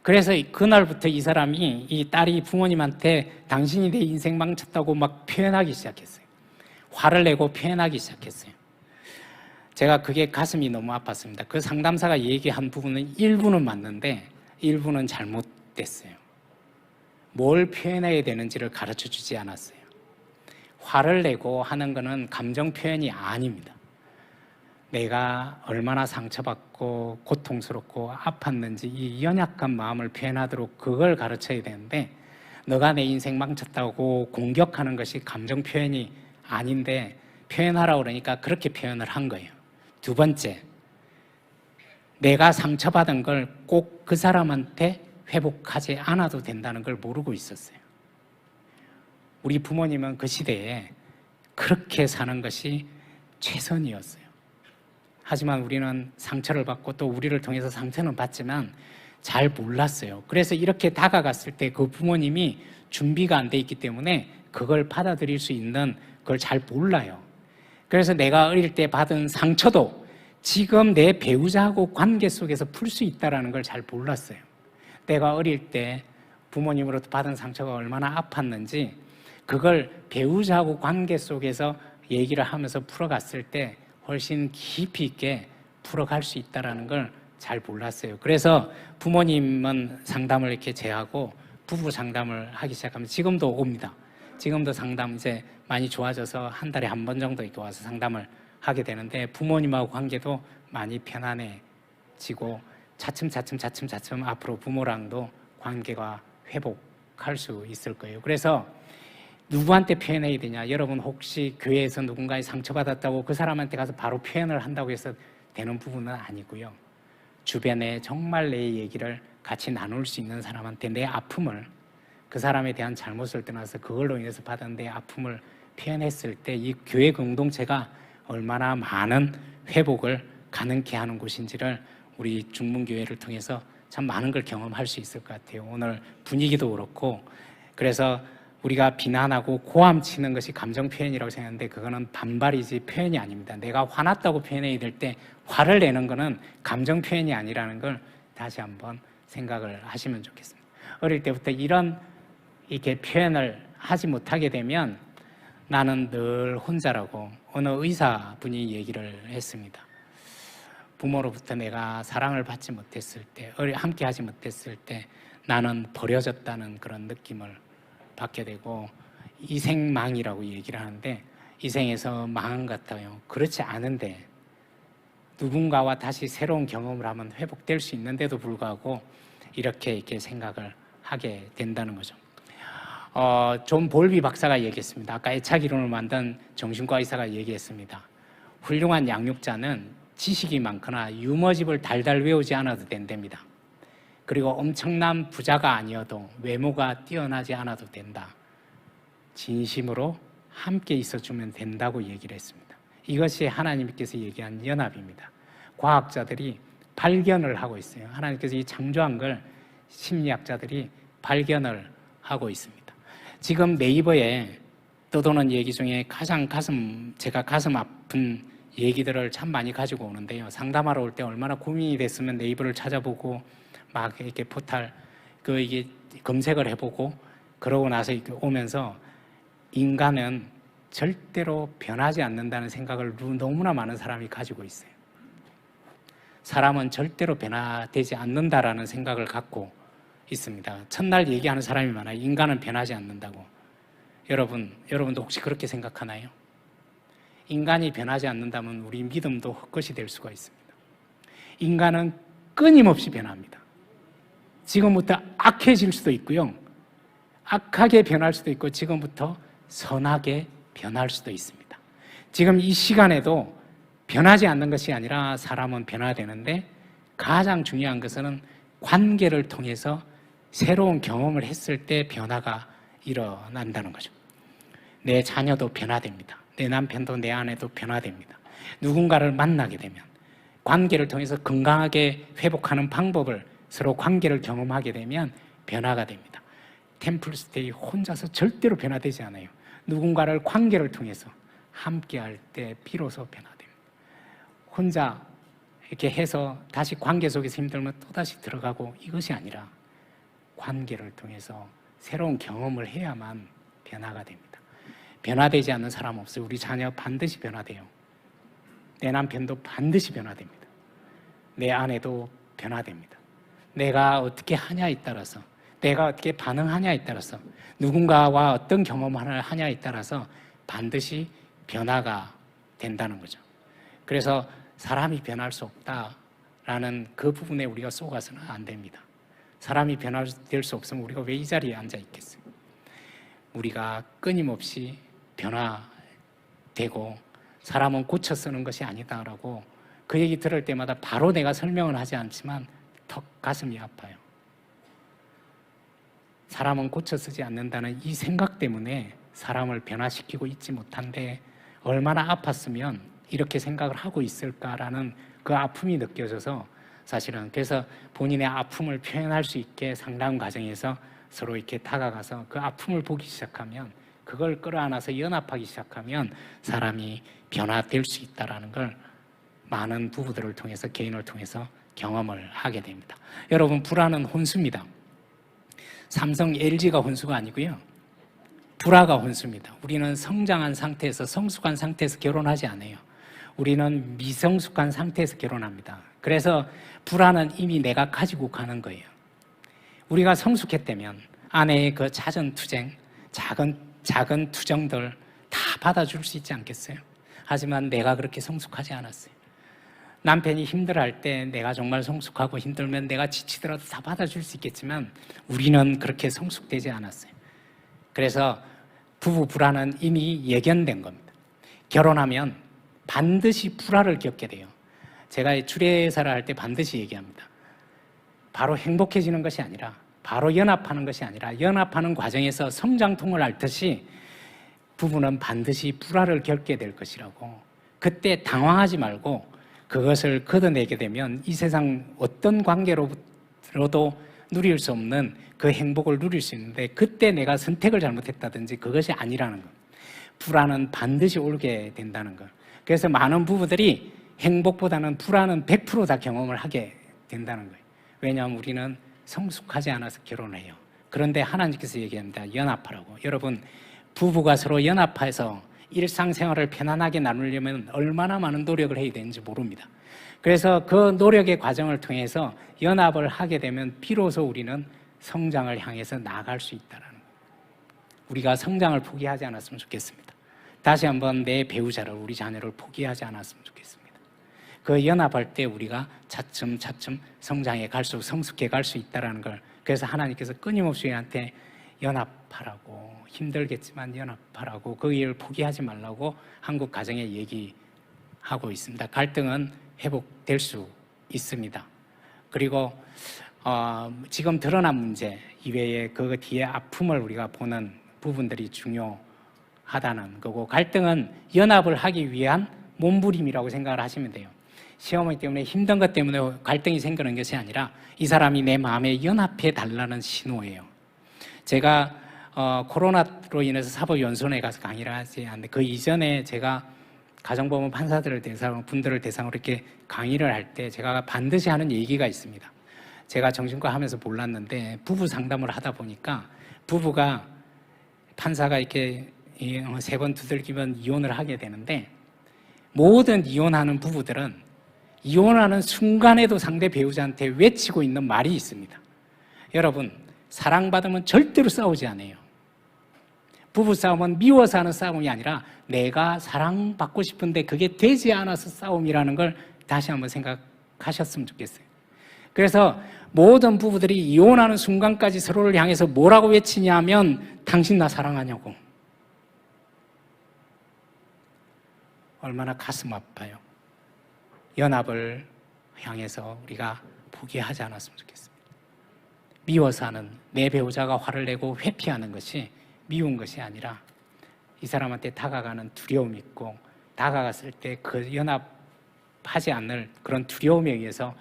[SPEAKER 2] 그래서 그날부터 이 사람이, 이 딸이 부모님한테 당신이 내 인생 망쳤다고 막 표현하기 시작했어요. 화를 내고 표현하기 시작했어요. 제가 그게 가슴이 너무 아팠습니다. 그 상담사가 얘기한 부분은 일부는 맞는데 일부는 잘못됐어요. 뭘 표현해야 되는지를 가르쳐 주지 않았어요. 화를 내고 하는 거는 감정 표현이 아닙니다. 내가 얼마나 상처받고 고통스럽고 아팠는지 이 연약한 마음을 표현하도록 그걸 가르쳐야 되는데 너가 내 인생 망쳤다고 공격하는 것이 감정 표현이 아닌데 표현하라고 그러니까 그렇게 표현을 한 거예요. 두 번째, 내가 상처받은 걸 꼭 그 사람한테 회복하지 않아도 된다는 걸 모르고 있었어요. 우리 부모님은 그 시대에 그렇게 사는 것이 최선이었어요. 하지만 우리는 상처를 받고 또 우리를 통해서 상처는 받지만 잘 몰랐어요. 그래서 이렇게 다가갔을 때 그 부모님이 준비가 안 돼 있기 때문에 그걸 받아들일 수 있는 걸 잘 몰라요. 그래서 내가 어릴 때 받은 상처도 지금 내 배우자하고 관계 속에서 풀 수 있다는 걸 잘 몰랐어요. 내가 어릴 때 부모님으로부터 받은 상처가 얼마나 아팠는지 그걸 배우자하고 관계 속에서 얘기를 하면서 풀어갔을 때 훨씬 깊이 있게 풀어갈 수 있다는 걸 잘 몰랐어요. 그래서 부모님은 상담을 이렇게 제하고 부부 상담을 하기 시작하면 지금도 옵니다. 지금도 상담 이제 많이 좋아져서 한 달에 한 번 정도 이렇게 와서 상담을 하게 되는데 부모님하고 관계도 많이 편안해지고 차츰 앞으로 부모랑도 관계가 회복할 수 있을 거예요. 그래서 누구한테 표현해야 되냐? 여러분 혹시 교회에서 누군가의 상처받았다고 그 사람한테 가서 바로 표현을 한다고 해서 되는 부분은 아니고요. 주변에 정말 내 얘기를 같이 나눌 수 있는 사람한테 내 아픔을, 그 사람에 대한 잘못을 떠나서 그걸로 인해서 받은 내 아픔을 표현했을 때 이 교회 공동체가 얼마나 많은 회복을 가능케 하는 곳인지를 우리 중문교회를 통해서 참 많은 걸 경험할 수 있을 것 같아요. 오늘 분위기도 그렇고 그래서 우리가 비난하고 고함치는 것이 감정 표현이라고 생각하는데 그거는 반발이지 표현이 아닙니다. 내가 화났다고 표현해야 될 때 화를 내는 거는 감정 표현이 아니라는 걸 다시 한번 생각을 하시면 좋겠습니다. 어릴 때부터 이렇게 표현을 하지 못하게 되면 나는 늘 혼자라고 어느 의사분이 얘기를 했습니다. 부모로부터 내가 사랑을 받지 못했을 때, 함께 하지 못했을 때 나는 버려졌다는 그런 느낌을 받게 되고 이생망이라고 얘기를 하는데 이생에서 망한 것 같아요. 그렇지 않은데 누군가와 다시 새로운 경험을 하면 회복될 수 있는데도 불구하고 이렇게 생각을 하게 된다는 거죠. 존 볼비 박사가 얘기했습니다. 아까 애착 이론을 만든 정신과 의사가 얘기했습니다. 훌륭한 양육자는 지식이 많거나 유머집을 달달 외우지 않아도 된답니다. 그리고 엄청난 부자가 아니어도 외모가 뛰어나지 않아도 된다. 진심으로 함께 있어주면 된다고 얘기를 했습니다. 이것이 하나님께서 얘기한 연합입니다. 과학자들이 발견을 하고 있어요. 하나님께서 이 창조한 걸 심리학자들이 발견을 하고 있습니다. 지금 네이버에 떠도는 얘기 중에 제가 가슴 아픈 얘기들을 참 많이 가지고 오는데요. 상담하러 올 때 얼마나 고민이 됐으면 네이버를 찾아보고 막 이렇게 이게 검색을 해보고 그러고 나서 이렇게 오면서 인간은 절대로 변하지 않는다는 생각을 너무나 많은 사람이 가지고 있어요. 사람은 절대로 변화되지 않는다라는 생각을 갖고 있습니다. 첫날 얘기하는 사람이 많아요. 인간은 변하지 않는다고. 여러분도 혹시 그렇게 생각하나요? 인간이 변하지 않는다면 우리 믿음도 헛것이 될 수가 있습니다. 인간은 끊임없이 변합니다. 지금부터 악해질 수도 있고요. 악하게 변할 수도 있고 지금부터 선하게 변할 수도 있습니다. 지금 이 시간에도 변하지 않는 것이 아니라 사람은 변화되는데 가장 중요한 것은 관계를 통해서 새로운 경험을 했을 때 변화가 일어난다는 거죠. 내 자녀도 변화됩니다. 내 남편도 내 아내도 변화됩니다. 누군가를 만나게 되면 관계를 통해서 건강하게 회복하는 방법을 서로 관계를 경험하게 되면 변화가 됩니다. 템플스테이 혼자서 절대로 변화되지 않아요. 누군가를 관계를 통해서 함께할 때 비로소 변화됩니다. 혼자 이렇게 해서 다시 관계 속에서 힘들면 또다시 들어가고 이것이 아니라 관계를 통해서 새로운 경험을 해야만 변화가 됩니다. 변화되지 않는 사람 없어요. 우리 자녀 반드시 변화돼요. 내 남편도 반드시 변화됩니다. 내 아내도 변화됩니다. 내가 어떻게 하냐에 따라서, 내가 어떻게 반응하냐에 따라서, 누군가와 어떤 경험을 하냐에 따라서 반드시 변화가 된다는 거죠. 그래서 사람이 변할 수 없다라는 그 부분에 우리가 속아서는 안 됩니다. 사람이 변화될 수 없으면 우리가 왜 이 자리에 앉아 있겠어요? 우리가 끊임없이 변화되고 사람은 고쳐 쓰는 것이 아니다라고 그 얘기 들을 때마다 바로 내가 설명을 하지 않지만 턱 가슴이 아파요. 사람은 고쳐 쓰지 않는다는 이 생각 때문에 사람을 변화시키고 있지 못한데 얼마나 아팠으면 이렇게 생각을 하고 있을까라는 그 아픔이 느껴져서 사실은 그래서 본인의 아픔을 표현할 수 있게 상담 과정에서 서로 이렇게 다가가서 그 아픔을 보기 시작하면 그걸 끌어안아서 연합하기 시작하면 사람이 변화될 수 있다는 걸 많은 부부들을 통해서 개인을 통해서 경험을 하게 됩니다. 여러분 불화는 혼수입니다. 삼성 LG가 혼수가 아니고요. 불화가 혼수입니다. 우리는 성장한 상태에서 성숙한 상태에서 결혼하지 않아요. 우리는 미성숙한 상태에서 결혼합니다. 그래서 불화는 이미 내가 가지고 가는 거예요. 우리가 성숙했다면 아내의 그 잦은 투쟁, 작은 투정들 다 받아줄 수 있지 않겠어요? 하지만 내가 그렇게 성숙하지 않았어요. 남편이 힘들어할 때 내가 정말 성숙하고 힘들면 내가 지치더라도 다 받아줄 수 있겠지만 우리는 그렇게 성숙되지 않았어요. 그래서 부부 불화는 이미 예견된 겁니다. 결혼하면 반드시 불화를 겪게 돼요. 제가 주례사를 할 때 반드시 얘기합니다. 바로 행복해지는 것이 아니라 바로 연합하는 것이 아니라 연합하는 과정에서 성장통을 앓듯이 부부는 반드시 불화를 겪게 될 것이라고. 그때 당황하지 말고 그것을 걷어내게 되면 이 세상 어떤 관계로도 누릴 수 없는 그 행복을 누릴 수 있는데 그때 내가 선택을 잘못했다든지 그것이 아니라는 것. 불화는 반드시 오게 된다는 것. 그래서 많은 부부들이 행복보다는 불화는 100% 다 경험을 하게 된다는 거예요. 왜냐하면 우리는 성숙하지 않아서 결혼해요. 그런데 하나님께서 얘기합니다. 연합하라고. 여러분 부부가 서로 연합해서 일상생활을 편안하게 나누려면 얼마나 많은 노력을 해야 되는지 모릅니다. 그래서 그 노력의 과정을 통해서 연합을 하게 되면 비로소 우리는 성장을 향해서 나아갈 수 있다는 거예요. 우리가 성장을 포기하지 않았으면 좋겠습니다. 다시 한번 내 배우자를, 우리 자녀를 포기하지 않았으면 좋겠습니다. 그 연합할 때 우리가 차츰차츰 성장해 갈수록 성숙해 갈 수 있다는 걸, 그래서 하나님께서 끊임없이 우리한테 연합하라고, 힘들겠지만 연합하라고, 그 일을 포기하지 말라고 한국 가정에 얘기하고 있습니다. 갈등은 회복될 수 있습니다. 그리고 지금 드러난 문제 이외에 그 뒤에 아픔을 우리가 보는 부분들이 중요하다는 거고, 갈등은 연합을 하기 위한 몸부림이라고 생각을 하시면 돼요. 시어머니 때문에 힘든 것 때문에 갈등이 생기는 것이 아니라 이 사람이 내 마음에 연합해 달라는 신호예요. 제가 코로나로 인해서 사법연수원에 가서 강의를 하지 않는데, 그 이전에 제가 가정법원 판사들을 대상으로, 분들을 대상으로 이렇게 강의를 할 때 제가 반드시 하는 얘기가 있습니다. 제가 정신과 하면서 몰랐는데, 부부 상담을 하다 보니까 부부가, 판사가 이렇게 3번 두들기면 이혼을 하게 되는데, 모든 이혼하는 부부들은 이혼하는 순간에도 상대 배우자한테 외치고 있는 말이 있습니다. 여러분, 사랑받으면 절대로 싸우지 않아요. 부부싸움은 미워서 하는 싸움이 아니라 내가 사랑받고 싶은데 그게 되지 않아서 싸움이라는 걸 다시 한번 생각하셨으면 좋겠어요. 그래서 모든 부부들이 이혼하는 순간까지 서로를 향해서 뭐라고 외치냐면, 당신 나 사랑하냐고. 얼마나 가슴 아파요. 연합을 향해서 우리가 포기하지 않았으면 좋겠습니다. 미워서 하는, 내 배우자가 화를 내고 회피하는 것이 미운 것이 아니라 이 사람한테 다가가는 두려움이 있고, 다가갔을 때 그 연합하지 않을 그런 두려움에 의해서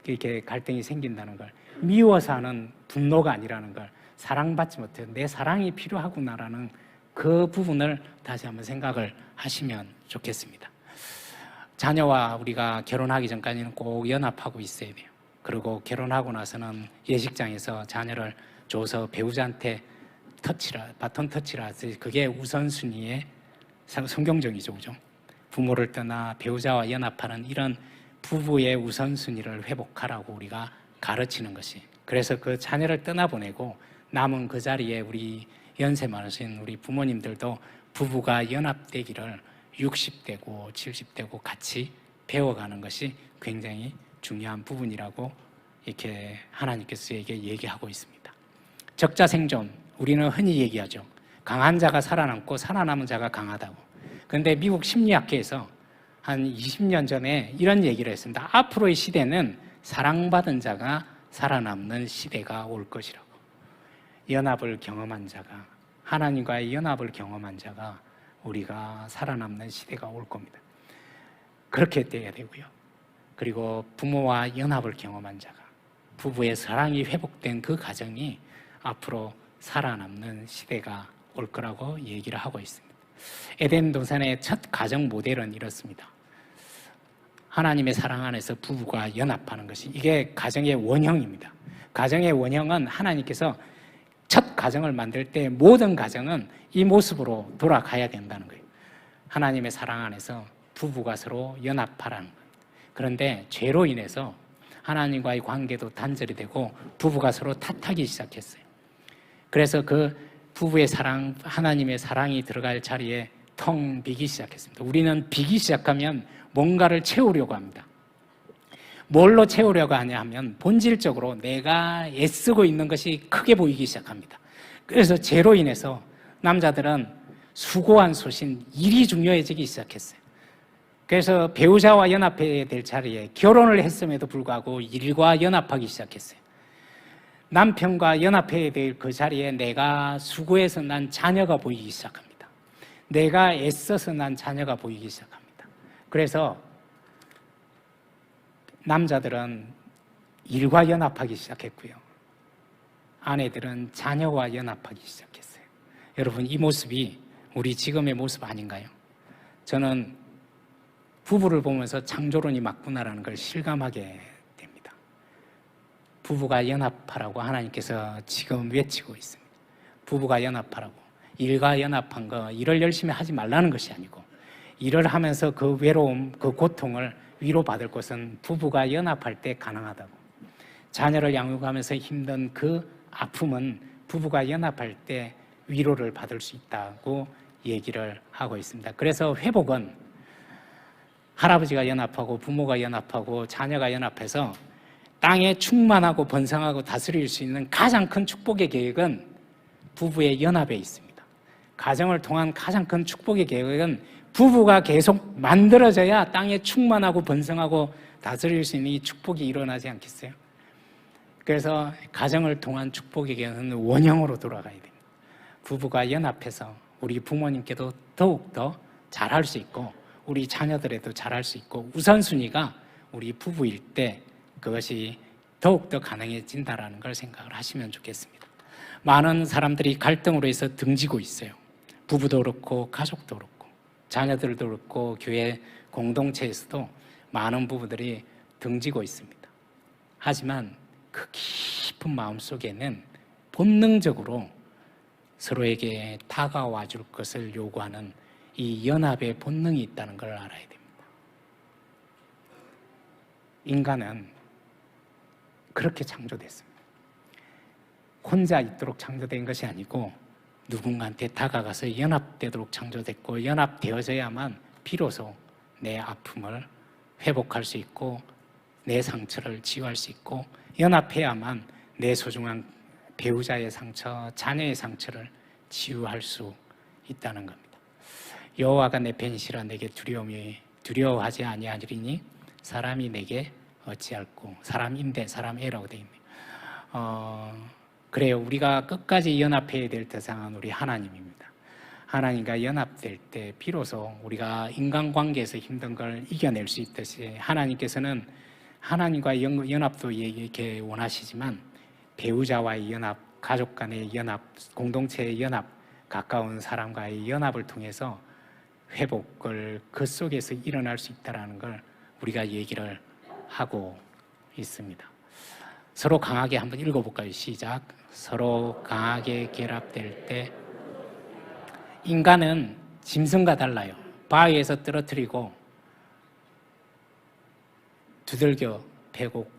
[SPEAKER 2] 이렇게 갈등이 생긴다는 걸, 미워서 하는 분노가 아니라는 걸, 사랑받지 못해 내 사랑이 필요하구나라는 그 부분을 다시 한번 생각을 하시면 좋겠습니다. 자녀와 우리가 결혼하기 전까지는 꼭 연합하고 있어야 돼요. 그리고 결혼하고 나서는 예식장에서 자녀를 줘서 배우자한테 바톤 터치라, 그게 우선순위의 성경적이죠, 그죠? 부모를 떠나 배우자와 연합하는 이런 부부의 우선순위를 회복하라고 우리가 가르치는 것이, 그래서 그 자녀를 떠나보내고 남은 그 자리에 우리 연세 많으신 우리 부모님들도 부부가 연합되기를 60대고 70대고 같이 배워가는 것이 굉장히 중요한 부분이라고 이렇게 하나님께서에게 얘기하고 있습니다. 적자생존, 우리는 흔히 얘기하죠. 강한 자가 살아남고 살아남은 자가 강하다고. 그런데 미국 심리학회에서 한 20년 전에 이런 얘기를 했습니다. 앞으로의 시대는 사랑받은 자가 살아남는 시대가 올 것이라고. 연합을 경험한 자가, 하나님과의 연합을 경험한 자가 우리가 살아남는 시대가 올 겁니다. 그렇게 돼야 되고요. 그리고 부모와 연합을 경험한 자가, 부부의 사랑이 회복된 그 가정이 앞으로 살아남는 시대가 올 거라고 얘기를 하고 있습니다. 에덴 동산의 첫 가정 모델은 이렇습니다. 하나님의 사랑 안에서 부부가 연합하는 것이, 이게 가정의 원형입니다. 가정의 원형은 하나님께서 첫 가정을 만들 때 모든 가정은 이 모습으로 돌아가야 된다는 거예요. 하나님의 사랑 안에서 부부가 서로 연합하라는 거예요. 그런데 죄로 인해서 하나님과의 관계도 단절이 되고 부부가 서로 탓하기 시작했어요. 그래서 그 부부의 사랑, 하나님의 사랑이 들어갈 자리에 텅 비기 시작했습니다. 우리는 비기 시작하면 뭔가를 채우려고 합니다. 뭘로 채우려고 하냐 하면 본질적으로 내가 애쓰고 있는 것이 크게 보이기 시작합니다. 그래서 죄로 인해서 남자들은 수고한 소신, 일이 중요해지기 시작했어요. 그래서 배우자와 연합해야 될 자리에 결혼을 했음에도 불구하고 일과 연합하기 시작했어요. 남편과 연합해야 될 그 자리에 내가 수고해서 난 자녀가 보이기 시작합니다. 내가 애써서 난 자녀가 보이기 시작합니다. 그래서 남자들은 일과 연합하기 시작했고요. 아내들은 자녀와 연합하기 시작했어요. 여러분, 이 모습이 우리 지금의 모습 아닌가요? 저는 부부를 보면서 창조론이 맞구나라는 걸 실감하게 됩니다. 부부가 연합하라고 하나님께서 지금 외치고 있습니다. 부부가 연합하라고. 일과 연합한 거, 일을 열심히 하지 말라는 것이 아니고, 일을 하면서 그 외로움, 그 고통을 위로받을 것은 부부가 연합할 때 가능하다고. 자녀를 양육하면서 힘든 그 아픔은 부부가 연합할 때 위로를 받을 수 있다고 얘기를 하고 있습니다. 그래서 회복은 할아버지가 연합하고 부모가 연합하고 자녀가 연합해서 땅에 충만하고 번성하고 다스릴 수 있는 가장 큰 축복의 계획은 부부의 연합에 있습니다. 가정을 통한 가장 큰 축복의 계획은 부부가 계속 만들어져야 땅에 충만하고 번성하고 다스릴 수 있는 이 축복이 일어나지 않겠어요? 그래서 가정을 통한 축복의 계획은 원형으로 돌아가야 됩니다. 부부가 연합해서 우리 부모님께도 더욱더 잘할 수 있고 우리 자녀들에도 잘할 수 있고 우선순위가 우리 부부일 때 그것이 더욱더 가능해진다는 걸 생각을 하시면 좋겠습니다. 많은 사람들이 갈등으로 해서 등지고 있어요. 부부도 그렇고 가족도 그렇고 자녀들도 그렇고 교회 공동체에서도 많은 부부들이 등지고 있습니다. 하지만 그 깊은 마음속에는 본능적으로 서로에게 다가와 줄 것을 요구하는 이 연합의 본능이 있다는 걸 알아야 됩니다. 인간은 그렇게 창조됐습니다. 혼자 있도록 창조된 것이 아니고 누군가한테 다가가서 연합되도록 창조됐고 연합되어져야만 비로소 내 아픔을 회복할 수 있고 내 상처를 치유할 수 있고 연합해야만 내 소중한 배우자의 상처, 자녀의 상처를 치유할 수 있다는 겁니다. 여호와가 내 벤시라 내게 두려워하지 아니하리니 사람이 내게 어찌할꼬. 사람인데 사람애라고 되어 있네요. 그래요. 우리가 끝까지 연합해야 될 대상은 우리 하나님입니다. 하나님과 연합될 때 비로소 우리가 인간관계에서 힘든 걸 이겨낼 수 있듯이 하나님께서는 하나님과 연합도 이렇게 원하시지만 배우자와의 연합, 가족 간의 연합, 공동체의 연합, 가까운 사람과의 연합을 통해서 회복을 그 속에서 일어날 수 있다는 걸 우리가 얘기를 하고 있습니다. 서로 강하게 한번 읽어볼까요? 시작. 서로 강하게 결합될 때 인간은 짐승과 달라요. 바위에서 떨어뜨리고 두들겨 패고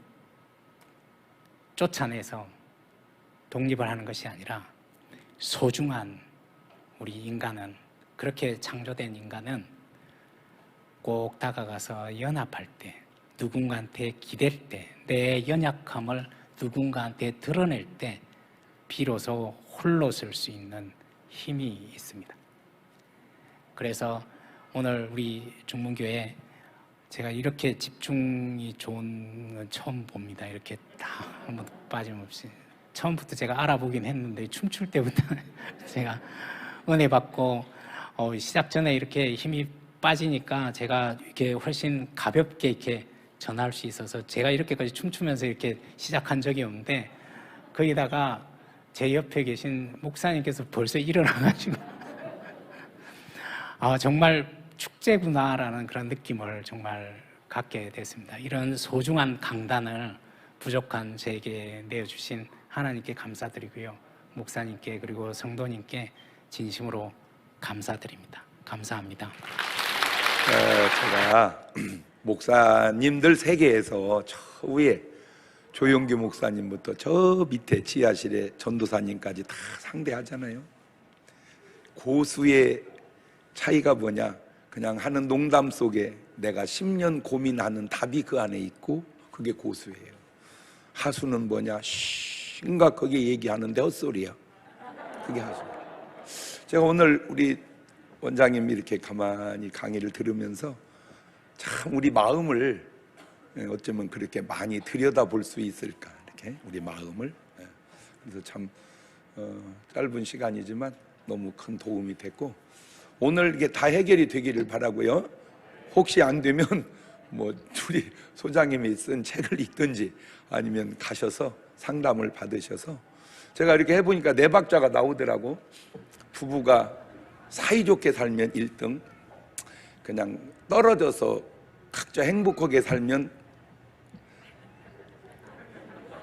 [SPEAKER 2] 쫓아내서 독립을 하는 것이 아니라 소중한 우리 인간은 그렇게 창조된 인간은 꼭 다가가서 연합할 때 누군가한테 기댈 때 내 연약함을 누군가한테 드러낼 때 비로소 홀로 설 수 있는 힘이 있습니다. 그래서 오늘 우리 중문교회 제가 이렇게 집중이 좋은 건 처음 봅니다. 이렇게 다 한번 빠짐없이 처음부터 제가 알아보긴 했는데 춤출 때부터 제가 은혜 받고 시작 전에 이렇게 힘이 빠지니까 제가 이렇게 훨씬 가볍게 이렇게 전할 수 있어서 제가 이렇게까지 춤추면서 이렇게 시작한 적이 없는데 거기다가 제 옆에 계신 목사님께서 벌써 일어나가지고 정말 축제구나라는 그런 느낌을 정말 갖게 됐습니다. 이런 소중한 강단을 부족한 제게 내어주신 하나님께 감사드리고요. 목사님께 그리고 성도님께 진심으로 감사드립니다. 감사합니다.
[SPEAKER 1] 제가 목사님들 세계에서 저 위에 조용규 목사님부터 저 밑에 지하실에 전도사님까지 다 상대하잖아요. 고수의 차이가 뭐냐? 그냥 하는 농담 속에 내가 10년 고민하는 답이 그 안에 있고 그게 고수예요. 하수는 뭐냐? 심각 거기에 얘기하는데 헛소리야. 그게 하수예요. 제가 오늘 우리 원장님이 이렇게 가만히 강의를 들으면서 참 우리 마음을 어쩌면 그렇게 많이 들여다볼 수 있을까, 이렇게 우리 마음을. 그래서 참 짧은 시간이지만 너무 큰 도움이 됐고 오늘 이게 다 해결이 되기를 바라고요. 혹시 안 되면 뭐 우리 소장님이 쓴 책을 읽든지 아니면 가셔서 상담을 받으셔서 제가 이렇게 해보니까 네 박자가 나오더라고. 부부가 사이좋게 살면 1등, 그냥 떨어져서 각자 행복하게 살면,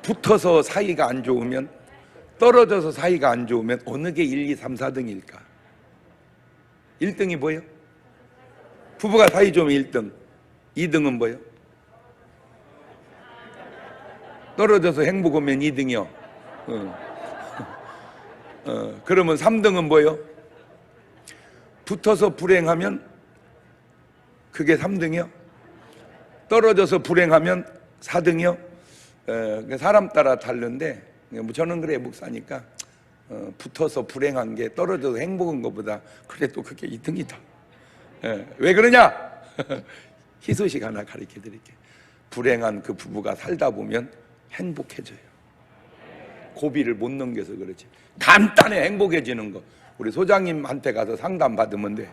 [SPEAKER 1] 붙어서 사이가 안 좋으면, 떨어져서 사이가 안 좋으면 어느 게 1, 2, 3, 4등일까? 1등이 뭐예요? 부부가 사이 좋으면 1등. 2등은 뭐예요? 떨어져서 행복하면 2등이요. 그러면 3등은 뭐예요? 붙어서 불행하면 그게 3등이요? 떨어져서 불행하면 4등이요? 사람 따라 다른데 저는 그래 목사니까 붙어서 불행한 게 떨어져서 행복한 것보다 그래도 그게 2등이다. 왜 그러냐? 희소식 하나 가르쳐 드릴게요. 불행한 그 부부가 살다 보면 행복해져요. 고비를 못 넘겨서 그렇지. 간단해, 행복해지는 거. 우리 소장님한테 가서 상담 받으면 돼.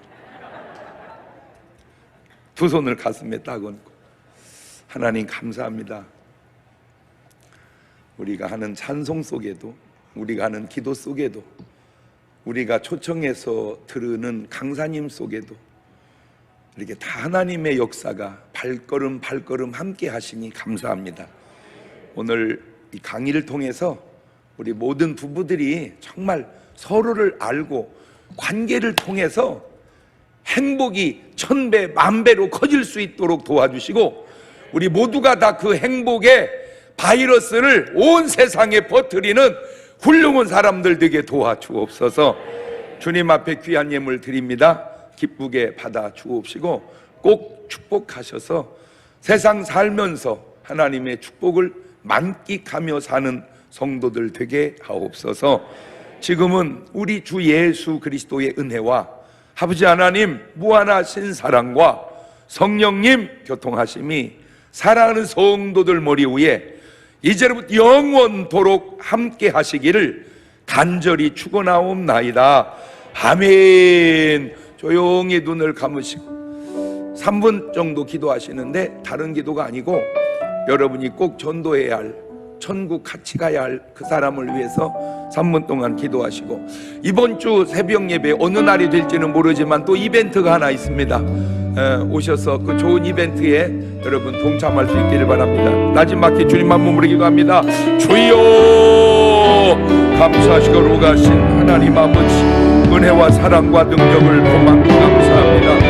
[SPEAKER 1] 두 손을 가슴에 딱 얹고, 하나님 감사합니다. 우리가 하는 찬송 속에도, 우리가 하는 기도 속에도, 우리가 초청해서 들으는 강사님 속에도 이렇게 다 하나님의 역사가 발걸음 발걸음 함께 하시니 감사합니다. 오늘 이 강의를 통해서 우리 모든 부부들이 정말 서로를 알고 관계를 통해서 행복이 1000배, 10,000배로 커질 수 있도록 도와주시고, 우리 모두가 다 그 행복의 바이러스를 온 세상에 퍼뜨리는 훌륭한 사람들 되게 도와주옵소서. 주님 앞에 귀한 예물 드립니다. 기쁘게 받아 주옵시고 꼭 축복하셔서 세상 살면서 하나님의 축복을 만끽하며 사는 성도들 되게 하옵소서. 지금은 우리 주 예수 그리스도의 은혜와 아버지 하나님 무한하신 사랑과 성령님 교통하심이 사랑하는 성도들 머리 위에 이제부터 영원토록 함께 하시기를 간절히 축원하옵나이다. 아멘. 조용히 눈을 감으시고 3분 정도 기도하시는데 다른 기도가 아니고 여러분이 꼭 전도해야 할, 천국 같이 가야 할 그 사람을 위해서 3분 동안 기도하시고, 이번 주 새벽 예배 어느 날이 될지는 모르지만 또 이벤트가 하나 있습니다. 오셔서 그 좋은 이벤트에 여러분 동참할 수 있기를 바랍니다. 나지막히 주님만 머무르 기도합니다. 주여, 감사하시고 로가신 하나님 아버지, 은혜와 사랑과 능력을 고맙고 감사합니다.